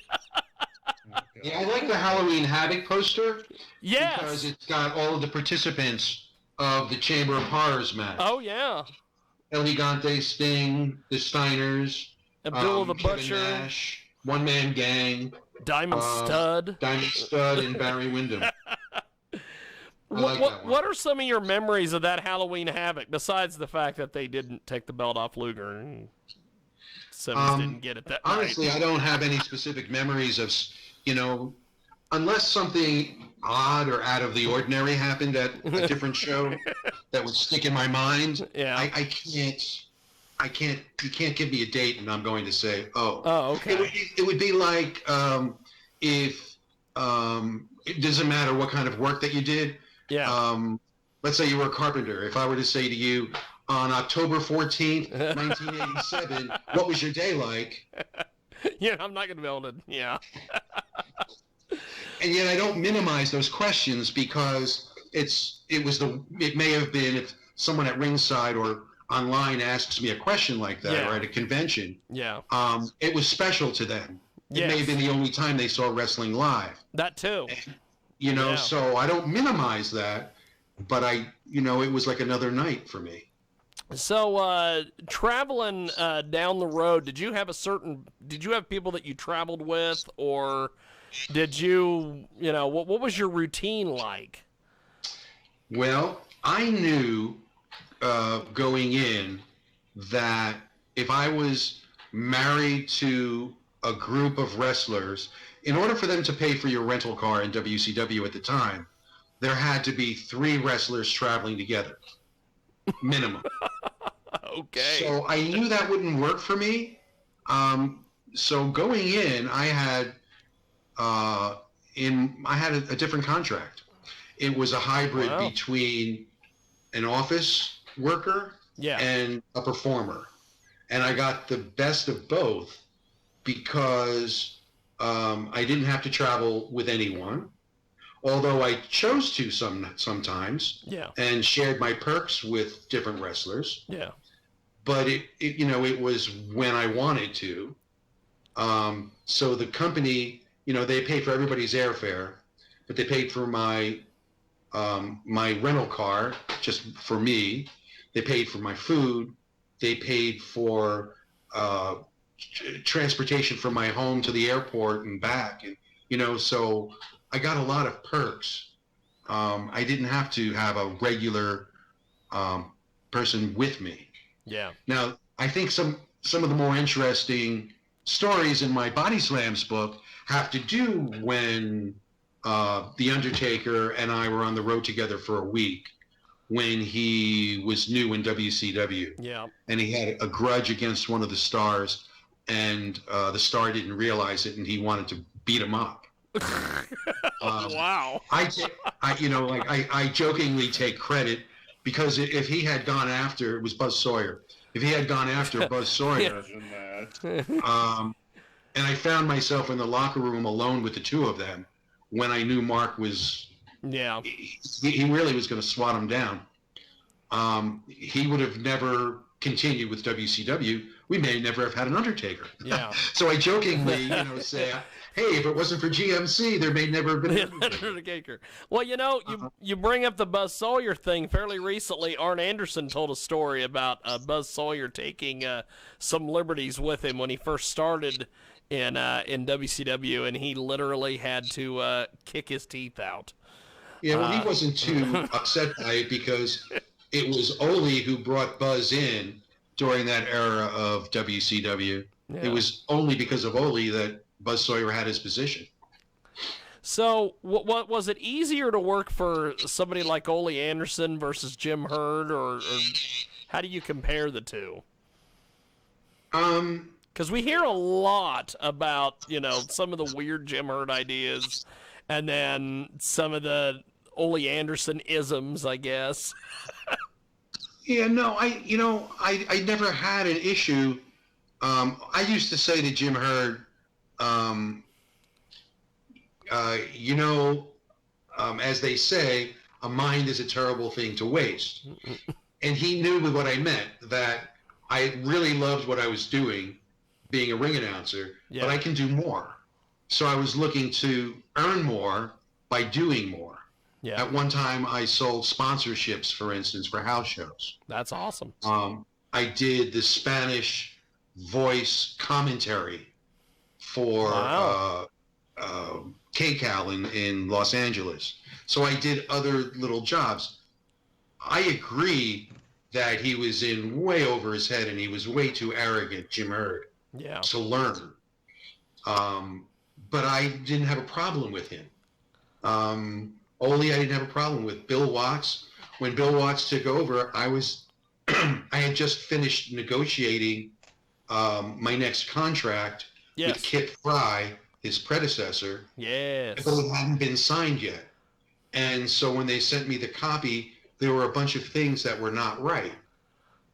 S2: Yeah, I like the Halloween Havoc poster.
S1: Yes.
S2: Because it's got all of the participants of the Chamber of Horrors match.
S1: Oh, yeah.
S2: El Gigante, Sting, the Steiners,
S1: Abdullah the
S2: Kevin
S1: Butcher,
S2: Nash, One Man Gang,
S1: Diamond Stud,
S2: and Barry Windham.
S1: What are some of your memories of that Halloween Havoc, besides the fact that they didn't take the belt off Luger and Simmons didn't get it that night?
S2: Honestly, I don't have any specific memories of, unless something odd or out of the ordinary happened at a different show that would stick in my mind.
S1: Yeah.
S2: I can't, you can't give me a date and I'm going to say,
S1: Oh, okay.
S2: It would be like if it doesn't matter what kind of work that you did.
S1: Yeah.
S2: Let's say you were a carpenter. If I were to say to you, on October 14th, 1987, what was your day like?
S1: Yeah, I'm not going to be able to, yeah.
S2: And yet I don't minimize those questions because it may have been if someone at ringside or online asks me a question like that or at a convention.
S1: Yeah.
S2: It was special to them. It
S1: Yes.
S2: may have been the only time they saw wrestling live.
S1: That too.
S2: And, so I don't minimize that, but it was like another night for me.
S1: So, traveling down the road, did you have people that you traveled with, or did you, what was your routine like?
S2: Well, I knew going in that if I was married to a group of wrestlers, in order for them to pay for your rental car in WCW at the time, there had to be 3 wrestlers traveling together, minimum.
S1: Okay.
S2: So I knew that wouldn't work for me. So going in, I had a different contract. It was a hybrid between an office worker and a performer, and I got the best of both because I didn't have to travel with anyone, although I chose to sometimes.
S1: Yeah.
S2: And shared my perks with different wrestlers.
S1: Yeah.
S2: but it was when I wanted to. So the company, they paid for everybody's airfare, but they paid for my rental car just for me. They paid for my food. They paid for transportation from my home to the airport and back. And, so I got a lot of perks. I didn't have to have a regular person with me.
S1: Yeah.
S2: Now, I think some of the more interesting stories in my Bodyslams book have to do when The Undertaker and I were on the road together for a week when he was new in WCW.
S1: Yeah.
S2: And he had a grudge against one of the stars, and the star didn't realize it, and he wanted to beat him up.
S1: Wow.
S2: I jokingly take credit because if he had gone after, it was Buzz Sawyer. If he had gone after Buzz Sawyer, and I found myself in the locker room alone with the two of them when I knew Mark was, he really was going to swat him down. He would have never continued with WCW. We may never have had an Undertaker.
S1: Yeah.
S2: So I jokingly, say, hey, if it wasn't for GMC, there may never have been an
S1: Undertaker. Well, you bring up the Buzz Sawyer thing. Fairly recently, Arn Anderson told a story about Buzz Sawyer taking some liberties with him when he first started in WCW, and he literally had to kick his teeth out.
S2: Yeah, well, he wasn't too upset by it because it was Ole who brought Buzz in during that era of WCW. Yeah. It was only because of Ole that Buzz Sawyer had his position.
S1: So, what was it easier to work for somebody like Ole Anderson versus Jim Herd, or how do you compare the two? Because we hear a lot about some of the weird Jim Herd ideas, and then some of the Ole Anderson isms, I guess.
S2: Yeah, no, I never had an issue. I used to say to Jim Herd, as they say, a mind is a terrible thing to waste. And he knew what I meant, that I really loved what I was doing, being a ring announcer, but I can do more. So I was looking to earn more by doing more. Yeah. At one time, I sold sponsorships, for instance, for house shows.
S1: That's awesome.
S2: I did the Spanish voice commentary for KCAL in Los Angeles. So I did other little jobs. I agree that he was in way over his head and he was way too arrogant, Jim Herd, to learn. But I didn't have a problem with him. Ole, I didn't have a problem with. Bill Watts, when Bill Watts took over, I had just finished negotiating my next contract with Kit Fry, his predecessor.
S1: Yes.
S2: But it hadn't been signed yet. And so when they sent me the copy, there were a bunch of things that were not right.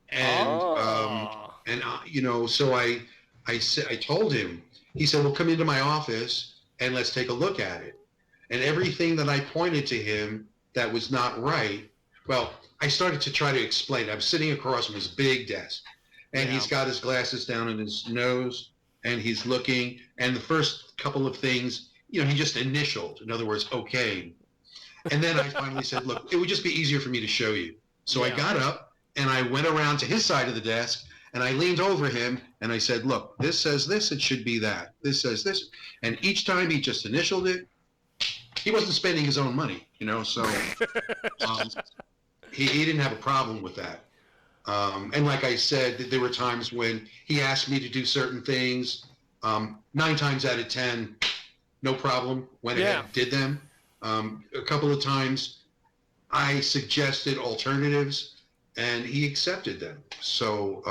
S2: And so I told him. He said, "Well, come into my office and let's take a look at it." And everything that I pointed to him that was not right, well, I started to try to explain. I'm sitting across from his big desk, and he's got his glasses down on his nose, and he's looking. And the first couple of things, he just initialed. In other words, okay. And then I finally said, "Look, it would just be easier for me to show you." So I got up, and I went around to his side of the desk, and I leaned over him, and I said, "Look, this says this, it should be that. This says this." And each time he just initialed it. He wasn't spending his own money, so he didn't have a problem with that. And like I said, there were times when he asked me to do certain things. 9 times out of 10, no problem, went ahead and did them. A couple of times I suggested alternatives, and he accepted them. So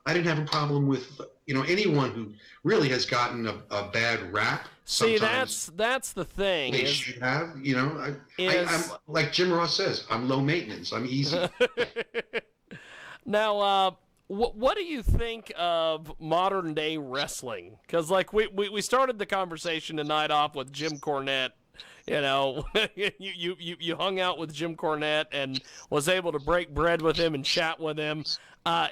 S2: I didn't have a problem with anyone who really has gotten a bad rap.
S1: See, that's the thing.
S2: They should have, I'm like Jim Ross says, I'm low maintenance. I'm easy.
S1: Now, what do you think of modern day wrestling? Because we started the conversation tonight off with Jim Cornette You know, you hung out with Jim Cornette and was able to break bread with him and chat with him.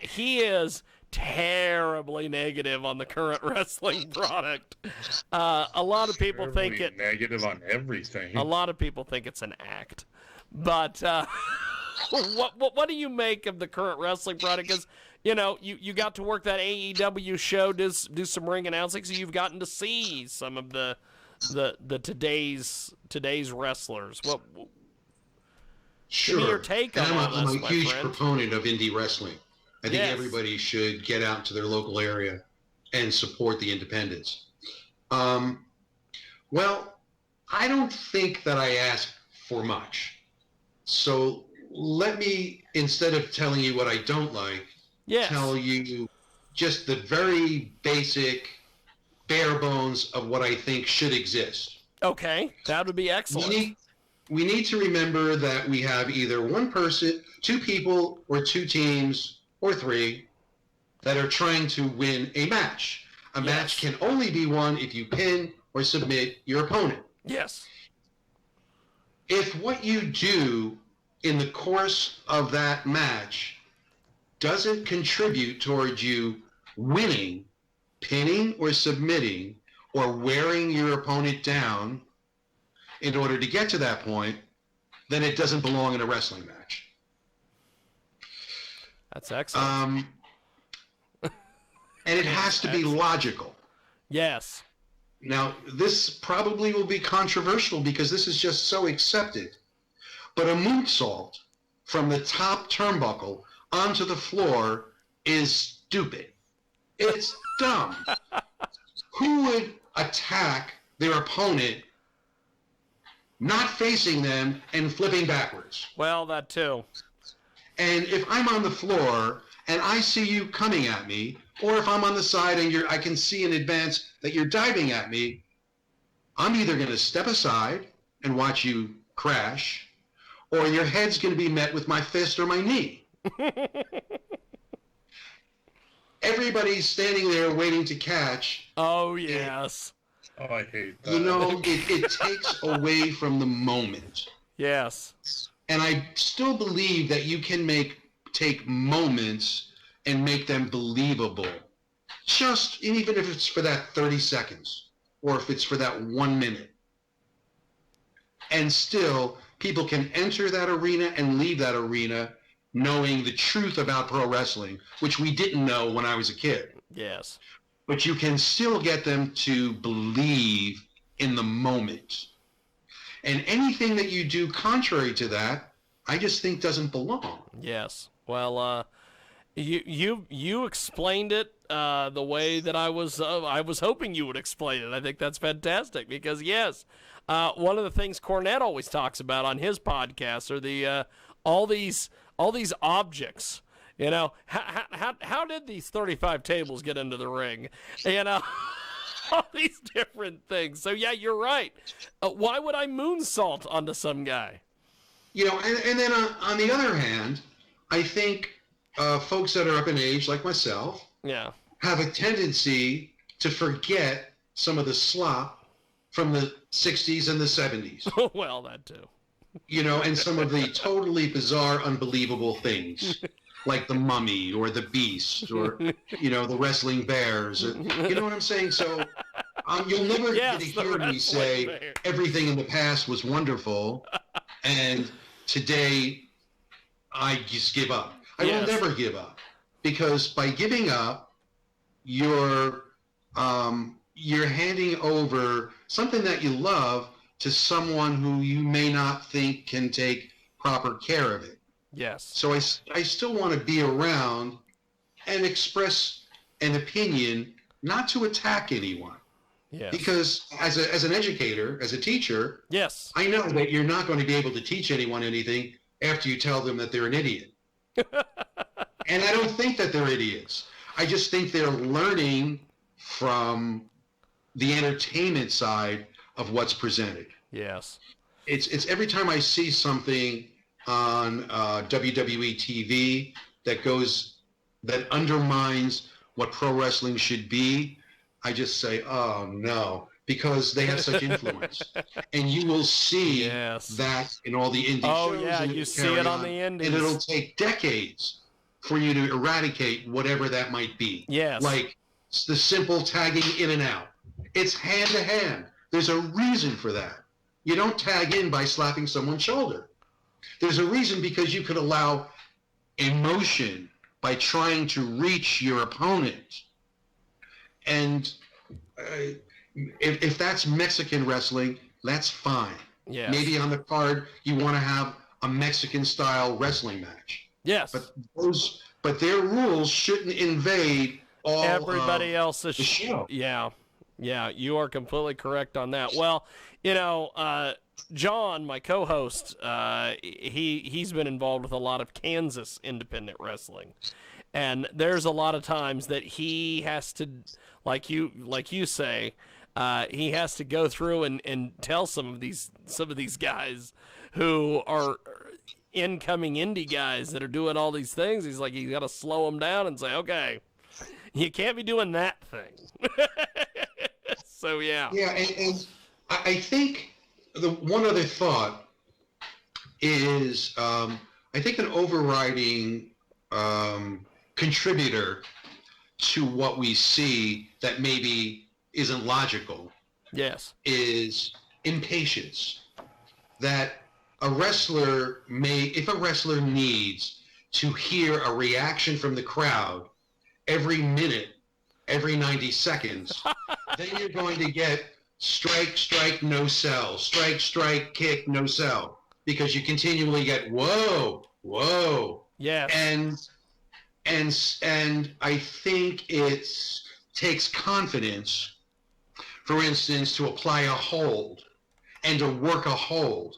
S1: He is terribly negative on the current wrestling product. A lot of people think it
S3: negative on everything.
S1: A lot of people think it's an act, but what do you make of the current wrestling product? Because you got to work that AEW show, do some ring announcing, so you've gotten to see some of the today's wrestlers.
S2: Sure.
S1: Give me your take on all this,
S2: I'm a
S1: my
S2: huge
S1: friend.
S2: proponent of indie wrestling. I think
S1: Yes.
S2: everybody should get out to their local area and support the independents. Well, I don't think that I ask for much. So let me, instead of telling you what I don't like,
S1: Yes.
S2: tell you just the very basic, bare bones of what I think should exist.
S1: Okay, that would be excellent.
S2: We need to remember that we have either one person, two people, or two teams, or three that are trying to win a match. A match can only be won if you pin or submit your opponent.
S1: Yes.
S2: If what you do in the course of that match doesn't contribute towards you winning, pinning or submitting, or wearing your opponent down in order to get to that point, then it doesn't belong in a wrestling match.
S1: That's excellent.
S2: And it has to be logical.
S1: Yes.
S2: Now, this probably will be controversial because this is just so accepted. But a moonsault from the top turnbuckle onto the floor is stupid. It's dumb. Who would attack their opponent not facing them and flipping backwards?
S1: Well, that too.
S2: And if I'm on the floor and I see you coming at me, or if I'm on the side and I can see in advance that you're diving at me, I'm either going to step aside and watch you crash, or your head's going to be met with my fist or my knee. Everybody's standing there waiting to catch.
S1: Oh, yes.
S3: Oh, I hate that.
S2: It takes away from the moment.
S1: Yes.
S2: And I still believe that you can take moments and make them believable. Even if it's for that 30 seconds, or if it's for that 1 minute. And still, people can enter that arena and leave that arena knowing the truth about pro wrestling, which we didn't know when I was a kid.
S1: Yes.
S2: But you can still get them to believe in the moment. And anything that you do contrary to that, I just think doesn't belong.
S1: Yes. Well, you explained it the way that I was hoping you would explain it. I think that's fantastic because yes, one of the things Cornette always talks about on his podcast are the all these objects. How did these 35 tables get into the ring? All these different things. So yeah, you're right. Why would I moonsault onto some guy?
S2: And then on the other hand, I think folks that are up in age, like myself, have a tendency to forget some of the slop from the 60s and the 70s.
S1: Well, that too.
S2: And some of the totally bizarre, unbelievable things, like the Mummy or the Beast or, the Wrestling Bears. You know what I'm saying? So you'll never get to hear me say everything in the past was wonderful and today I just give up. I will never give up, because by giving up, you're handing over something that you love to someone who you may not think can take proper care of it.
S1: Yes.
S2: So I still want to be around and express an opinion, not to attack anyone.
S1: Yes.
S2: Because as an educator, as a teacher,
S1: yes,
S2: I know that you're not going to be able to teach anyone anything after you tell them that they're an idiot. And I don't think that they're idiots. I just think they're learning from the entertainment side of what's presented.
S1: Yes.
S2: It's every time I see something on WWE TV that undermines what pro wrestling should be, I just say, oh no, because they have such influence. And you will see
S1: Yes.
S2: that in all the indie
S1: Oh,
S2: shows.
S1: yeah,
S2: and
S1: you
S2: will
S1: see
S2: carry
S1: it on the indies.
S2: And it'll take decades for you to eradicate whatever that might be.
S1: Yes.
S2: Like the simple tagging in and out. It's hand to hand. There's a reason for that. You don't tag in by slapping someone's shoulder. There's a reason, because you could allow emotion by trying to reach your opponent. And if that's Mexican wrestling, that's fine.
S1: Yes.
S2: Maybe on the card you want to have a Mexican-style wrestling match.
S1: Yes.
S2: But their rules shouldn't invade all
S1: everybody else's
S2: the show.
S1: Yeah, you are completely correct on that. Well, John, my co-host, he's been involved with a lot of Kansas independent wrestling, and there's a lot of times that he has to, like you say, he has to go through and tell some of these guys who are incoming indie guys that are doing all these things. He's like, you got to slow them down and say, okay, you can't be doing that thing. So yeah.
S2: Yeah, and I think the one other thought is I think an overriding contributor to what we see that maybe isn't logical.
S1: Yes.
S2: Is impatience. That a wrestler if a wrestler needs to hear a reaction from the crowd every minute, every 90 seconds, then you're going to get strike, strike, no sell, strike, strike, kick, no sell, because you continually get whoa, whoa.
S1: Yeah.
S2: And I think it takes confidence, for instance, to apply a hold and to work a hold.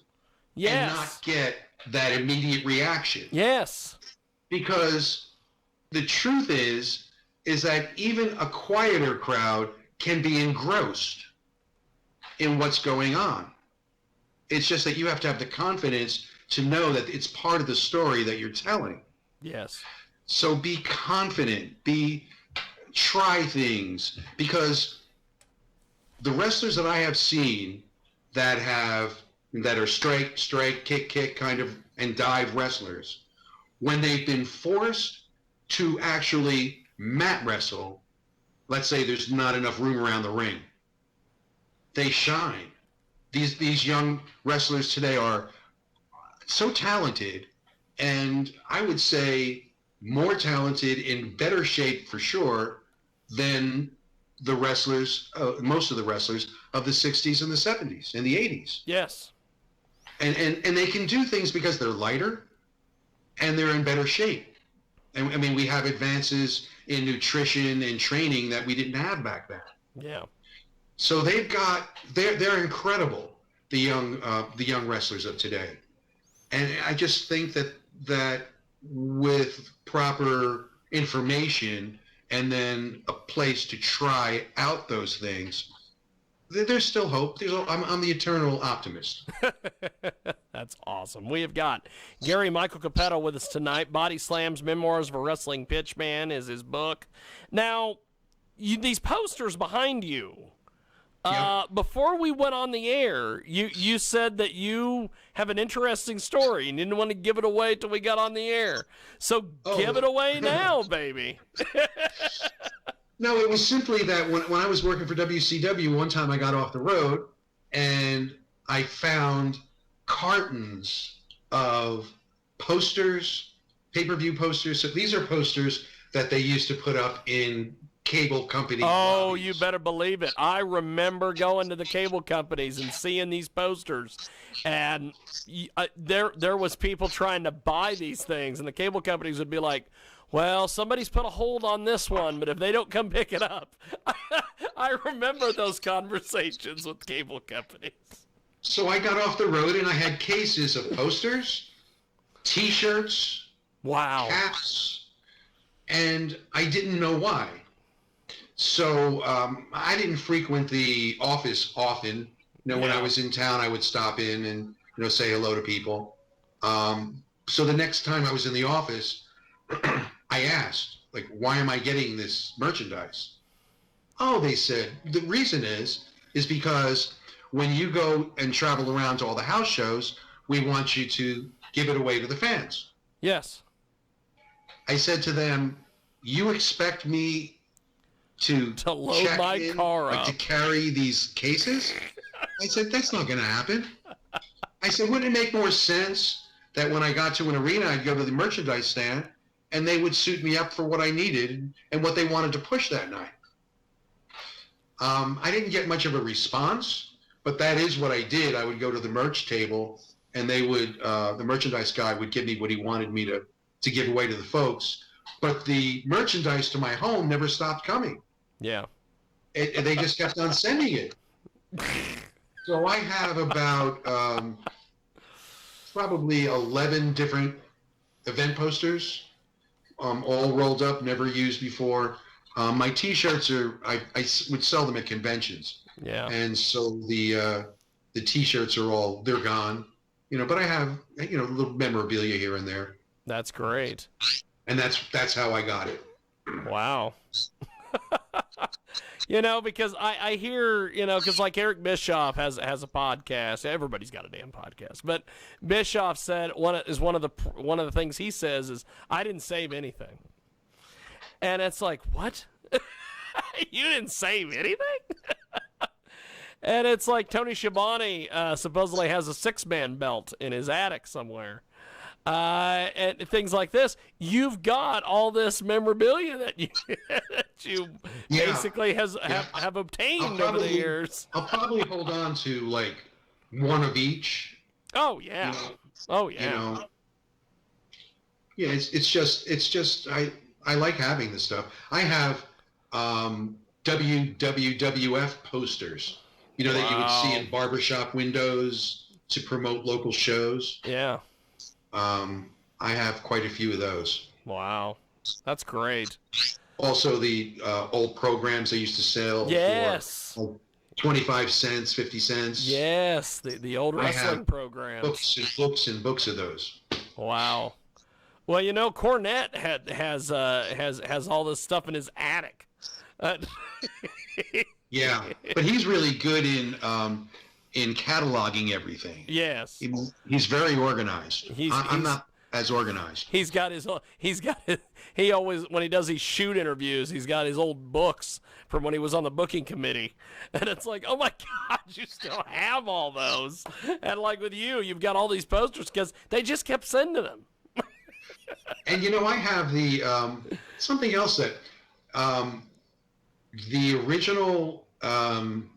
S1: Yes.
S2: And not get that immediate reaction.
S1: Yes.
S2: Because the truth is that even a quieter crowd can be engrossed in what's going on. It's just that you have to have the confidence to know that it's part of the story that you're telling.
S1: Yes.
S2: So be confident, try things, because the wrestlers that I have seen that are strike, kick kind of, and dive wrestlers, when they've been forced to actually mat wrestle, let's say there's not enough room around the ring, they shine. These young wrestlers today are so talented, and I would say more talented, in better shape for sure, than the wrestlers, most of the wrestlers of the 60s and the 70s and the 80s.
S1: Yes.
S2: And they can do things because they're lighter and they're in better shape. And I mean, we have advances in nutrition and training that we didn't have back then.
S1: Yeah.
S2: So they're incredible, the young wrestlers of today. And I just think that with proper information and then a place to try out those things, there's still hope. I'm the eternal optimist.
S1: That's awesome. We have got Gary Michael Cappetta with us tonight. Bodyslams, Memoirs of a Wrestling Pitchman is his book. Now, these posters behind you, before we went on the air, you said that you have an interesting story and didn't want to give it away till we got on the air. So give it away now, baby.
S2: No, it was simply that when I was working for WCW, one time I got off the road and I found cartons of posters, pay-per-view posters. So these are posters that they used to put up in cable company lobbies.
S1: You better believe it. I remember going to the cable companies and seeing these posters, and there was people trying to buy these things, and the cable companies would be like, well, somebody's put a hold on this one, but if they don't come pick it up. I remember those conversations with cable companies.
S2: So I got off the road and I had cases of posters, T-shirts,
S1: wow,
S2: caps, and I didn't know why. So I didn't frequent the office often. When I was in town, I would stop in and say hello to people. So the next time I was in the office, I asked, why am I getting this merchandise? Oh, they said, the reason is is because when you go and travel around to all the house shows, we want you to give it away to the fans.
S1: Yes.
S2: I said to them, you expect me to
S1: load
S2: check
S1: my
S2: in,
S1: car
S2: like,
S1: up,
S2: to carry these cases? I said, that's not going to happen. I said, wouldn't it make more sense that when I got to an arena, I'd go to the merchandise stand and they would suit me up for what I needed and what they wanted to push that night? I didn't get much of a response, but that is what I did. I would go to the merch table and they would, the merchandise guy would give me what he wanted me to give away to the folks. But the merchandise to my home never stopped coming.
S1: Yeah.
S2: They just kept on sending it. So I have about probably 11 different event posters, all rolled up, never used before. My T-shirts I would sell them at conventions.
S1: Yeah.
S2: And so the T-shirts they're gone. But I have, little memorabilia here and there.
S1: That's great.
S2: And that's how I got it.
S1: Wow. Because I hear, because like Eric Bischoff has a podcast. Everybody's got a damn podcast, but Bischoff said one of the things he says is, I didn't save anything, and it's like, what? You didn't save anything? And it's like Tony Schiavone supposedly has a 6-man belt in his attic somewhere. And things like this. You've got all this memorabilia that you basically have obtained over the years.
S2: I'll probably hold on to like one of each.
S1: Oh yeah. Oh yeah.
S2: Yeah, it's just I like having this stuff. I have WWF posters, that you would see in barbershop windows to promote local shows.
S1: Yeah.
S2: I have quite a few of those.
S1: Wow. That's great.
S2: Also, the old programs they used to sell.
S1: Yes.
S2: For 25 cents, 50 cents.
S1: Yes, the old wrestling programs.
S2: Books and books of those.
S1: Wow. Well, Cornette has all this stuff in his attic.
S2: Yeah, but he's really good in cataloging everything.
S1: Yes.
S2: He's very organized. I'm not as organized.
S1: He always, when he does these shoot interviews, he's got his old books from when he was on the booking committee. And it's like, oh my God, you still have all those. And like with you've got all these posters because they just kept sending them.
S2: And I have the, something else that, the original, when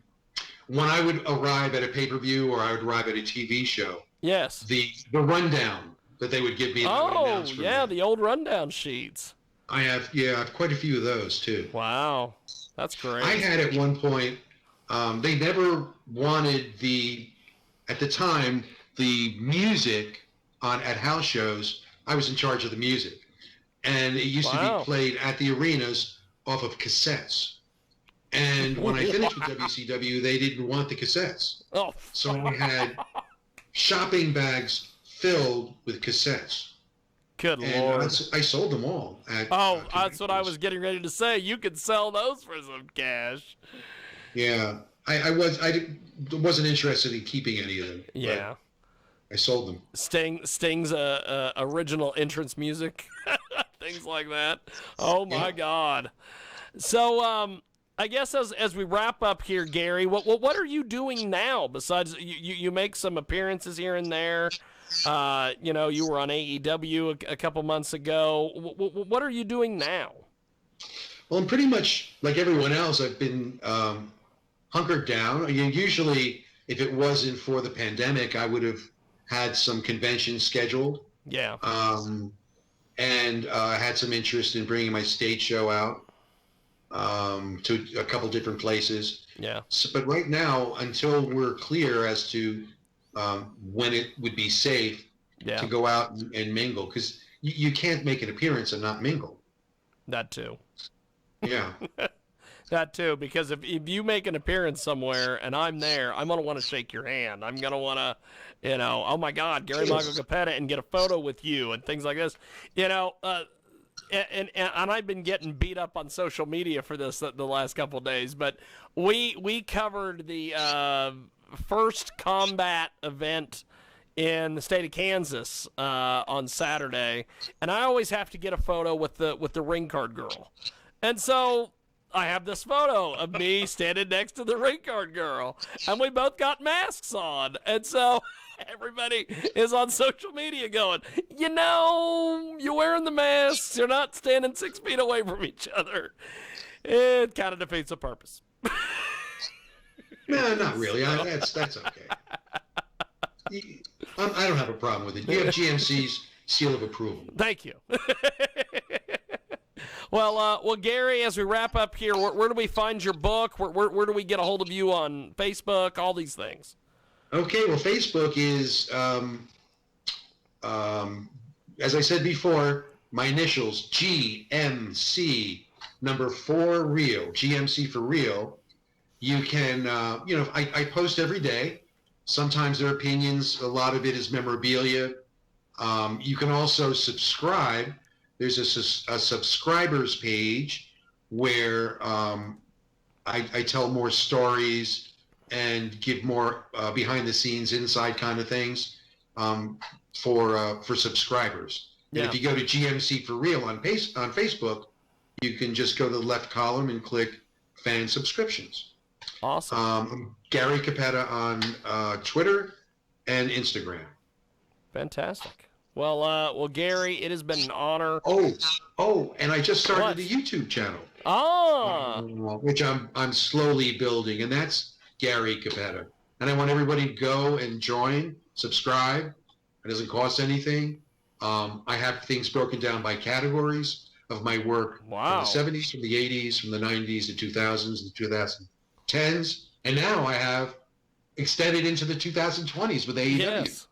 S2: I would arrive at a pay-per-view or I would arrive at a TV show.
S1: Yes.
S2: The rundown that they would give me.
S1: Oh, yeah, the old rundown sheets.
S2: I have quite a few of those too.
S1: Wow, that's great.
S2: I had at one point, they never wanted at the time, the music at house shows. I was in charge of the music. And it used to be played at the arenas off of cassettes. And when I finished with WCW, they didn't want the cassettes.
S1: Oh.
S2: So I had shopping bags filled with cassettes.
S1: Good Lord.
S2: I sold them all.
S1: That's what I was getting ready to say. You could sell those for some cash.
S2: Yeah. I wasn't interested in keeping any of them.
S1: Yeah.
S2: I sold them.
S1: Sting's original entrance music. Things like that. Oh, my God. So, I guess as we wrap up here, Gary, what are you doing now besides you make some appearances here and there? You were on AEW a couple months ago. What are you doing now?
S2: Well, I'm pretty much like everyone else. I've been hunkered down. Usually, if it wasn't for the pandemic, I would have had some conventions scheduled.
S1: Yeah.
S2: And I had some interest in bringing my stage show out. To a couple different places.
S1: Yeah.
S2: So, but right now, until we're clear as to when it would be safe to go out and mingle, because you can't make an appearance and not mingle.
S1: That too.
S2: Yeah.
S1: That too, because if you make an appearance somewhere and I'm there, I'm going to want to shake your hand. I'm going to want to, oh my God, Gary Michael Cappetta, and get a photo with you and things like this. and I've been getting beat up on social media for this the last couple of days, but we covered the first combat event in the state of Kansas on Saturday, and I always have to get a photo with the ring card girl, and so I have this photo of me standing next to the ring card girl, and we both got masks on, and so everybody is on social media going, you're wearing the masks, you're not standing 6 feet away from each other. It kind of defeats the purpose.
S2: No, not really. That's okay. I don't have a problem with it. You have GMC's seal of approval.
S1: Thank you. Well, Gary, as we wrap up here, where do we find your book? Where do we get a hold of you on Facebook? All these things.
S2: Okay, well, Facebook is, as I said before, my initials, GMC, number 4 Real, GMC for Real. You can, I post every day. Sometimes there are opinions. A lot of it is memorabilia. You can also subscribe. There's a subscribers page where I tell more stories and give more behind the scenes, inside kind of things for subscribers.
S1: Yeah.
S2: And if you go to GMC for Real on Facebook, you can just go to the left column and click fan subscriptions.
S1: Awesome.
S2: Gary Cappetta on Twitter and Instagram.
S1: Fantastic. Well, Gary, it has been an honor.
S2: Oh, and I just started a YouTube channel. Which I'm slowly building, and that's Gary Cappetta. And I want everybody to go and join, subscribe. It doesn't cost anything. I have things broken down by categories of my work.
S1: Wow.
S2: From the 70s, from the 80s, from the 90s, the 2000s, the 2010s. And now I have extended into the 2020s with AEW.
S1: Yes.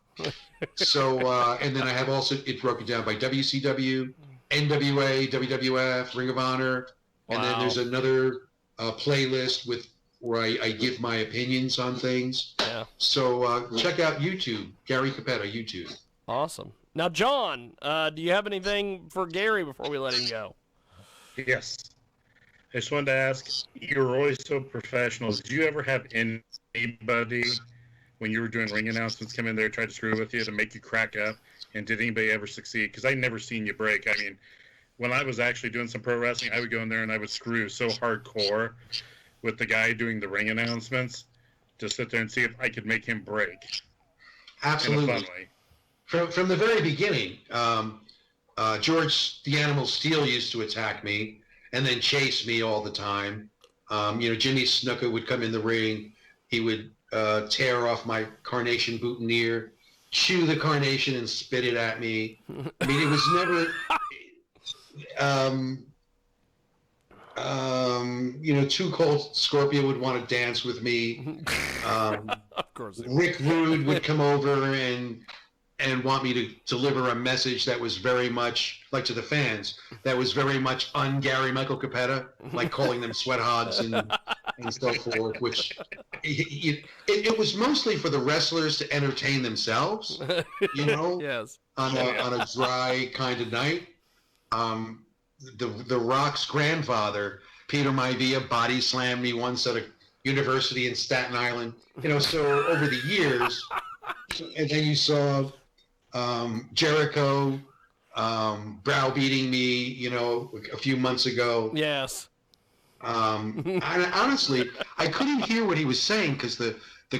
S2: So, and then I have also it broken down by WCW, NWA, WWF, Ring of Honor.
S1: Wow.
S2: And then there's another playlist where I give my opinions on things.
S1: Yeah.
S2: So check out YouTube, Gary Cappetta, YouTube.
S1: Awesome. Now, John, do you have anything for Gary before we let him go?
S3: Yes. I just wanted to ask, you're always so professional. Did you ever have anybody, when you were doing ring announcements, come in there and try to screw with you to make you crack up? And did anybody ever succeed? Because I never seen you break. I mean, when I was actually doing some pro wrestling, I would go in there and I would screw so hardcore with the guy doing the ring announcements to sit there and see if I could make him break.
S2: Absolutely.
S3: In a fun way.
S2: From the very beginning, George the Animal Steel used to attack me and then chase me all the time. Jimmy Snuka would come in the ring. He would tear off my carnation boutonniere, chew the carnation and spit it at me. I mean, it was never... Too Cold Scorpio would want to dance with me.
S1: Of course.
S2: Rick Rude would come over and want me to deliver a message that was very much, like to the fans, that was very much un-Gary Michael Cappetta, like calling them sweat hogs and so forth, which it was mostly for the wrestlers to entertain themselves,
S1: Yes.
S2: on a dry kind of night. The Rock's grandfather, Peter Maivia, body slammed me once at a university in Staten Island. So over the years, and then you saw Jericho browbeating me, a few months ago.
S1: Yes.
S2: Honestly, I couldn't hear what he was saying because the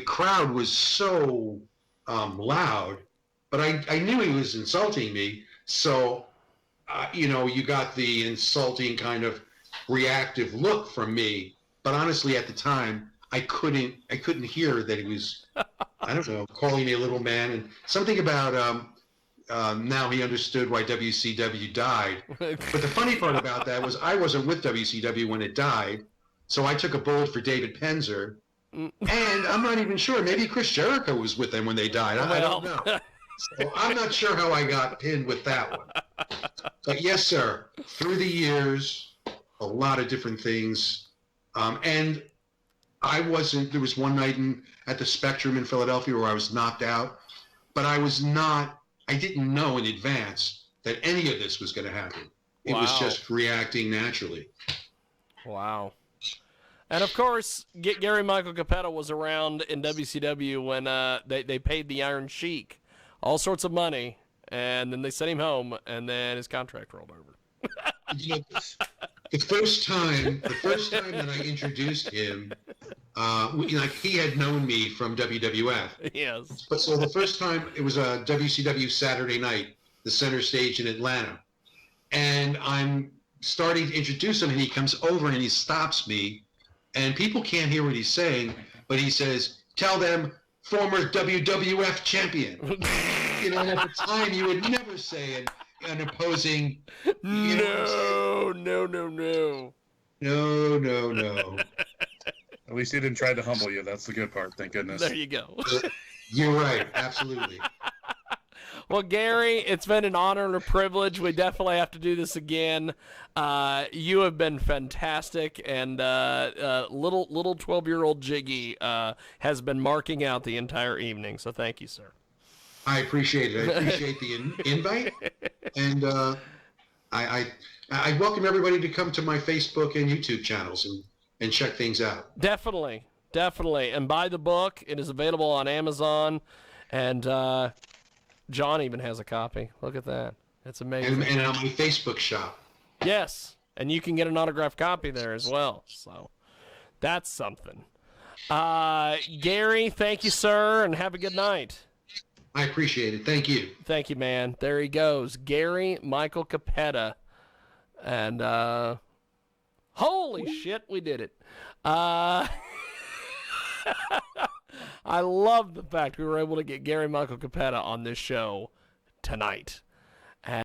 S2: crowd was so loud, but I knew he was insulting me. So, you got the insulting kind of reactive look from me. But honestly, at the time, I couldn't hear that he was, I don't know, calling me a little man, and something about now he understood why WCW died. But the funny part about that was I wasn't with WCW when it died, so I took a bullet for David Penzer, and I'm not even sure. Maybe Chris Jericho was with them when they died. I don't know. So I'm not sure how I got pinned with that one. But yes, sir, through the years, a lot of different things. And there was one night at the Spectrum in Philadelphia where I was knocked out, but I didn't know in advance that any of this was going to happen. It was
S1: Wow.
S2: just reacting naturally.
S1: Wow. And of course, Gary Michael Cappetta was around in WCW when they paid the Iron Sheik all sorts of money, and then they sent him home, and then his contract rolled over.
S2: You know, the first time that I introduced him, like he had known me from WWF.
S1: Yes.
S2: But so the first time it was a WCW Saturday night, the center stage in Atlanta, and I'm starting to introduce him, and he comes over and he stops me, and people can't hear what he's saying, but he says, "Tell them former WWF champion." You know, and at the time you would never say an opposing. You know No.
S3: At least he didn't try to humble you. That's the good part. Thank goodness.
S1: There you go.
S2: You're right. Absolutely.
S1: Well, Gary, it's been an honor and a privilege. We definitely have to do this again. You have been fantastic, and little 12-year-old Jiggy has been marking out the entire evening. So thank you, sir.
S2: I appreciate it. I appreciate the invite, and I welcome everybody to come to my Facebook and YouTube channels and check things out.
S1: Definitely. And buy the book. It is available on Amazon, and John even has a copy. Look at that. It's amazing.
S2: And on my Facebook shop.
S1: Yes, and you can get an autographed copy there as well. So that's something. Gary, thank you, sir, and have a good night.
S2: I appreciate it. Thank you.
S1: Thank you, man. There he goes, Gary Michael Cappetta. And holy shit, we did it. I love the fact we were able to get Gary Michael Cappetta on this show tonight.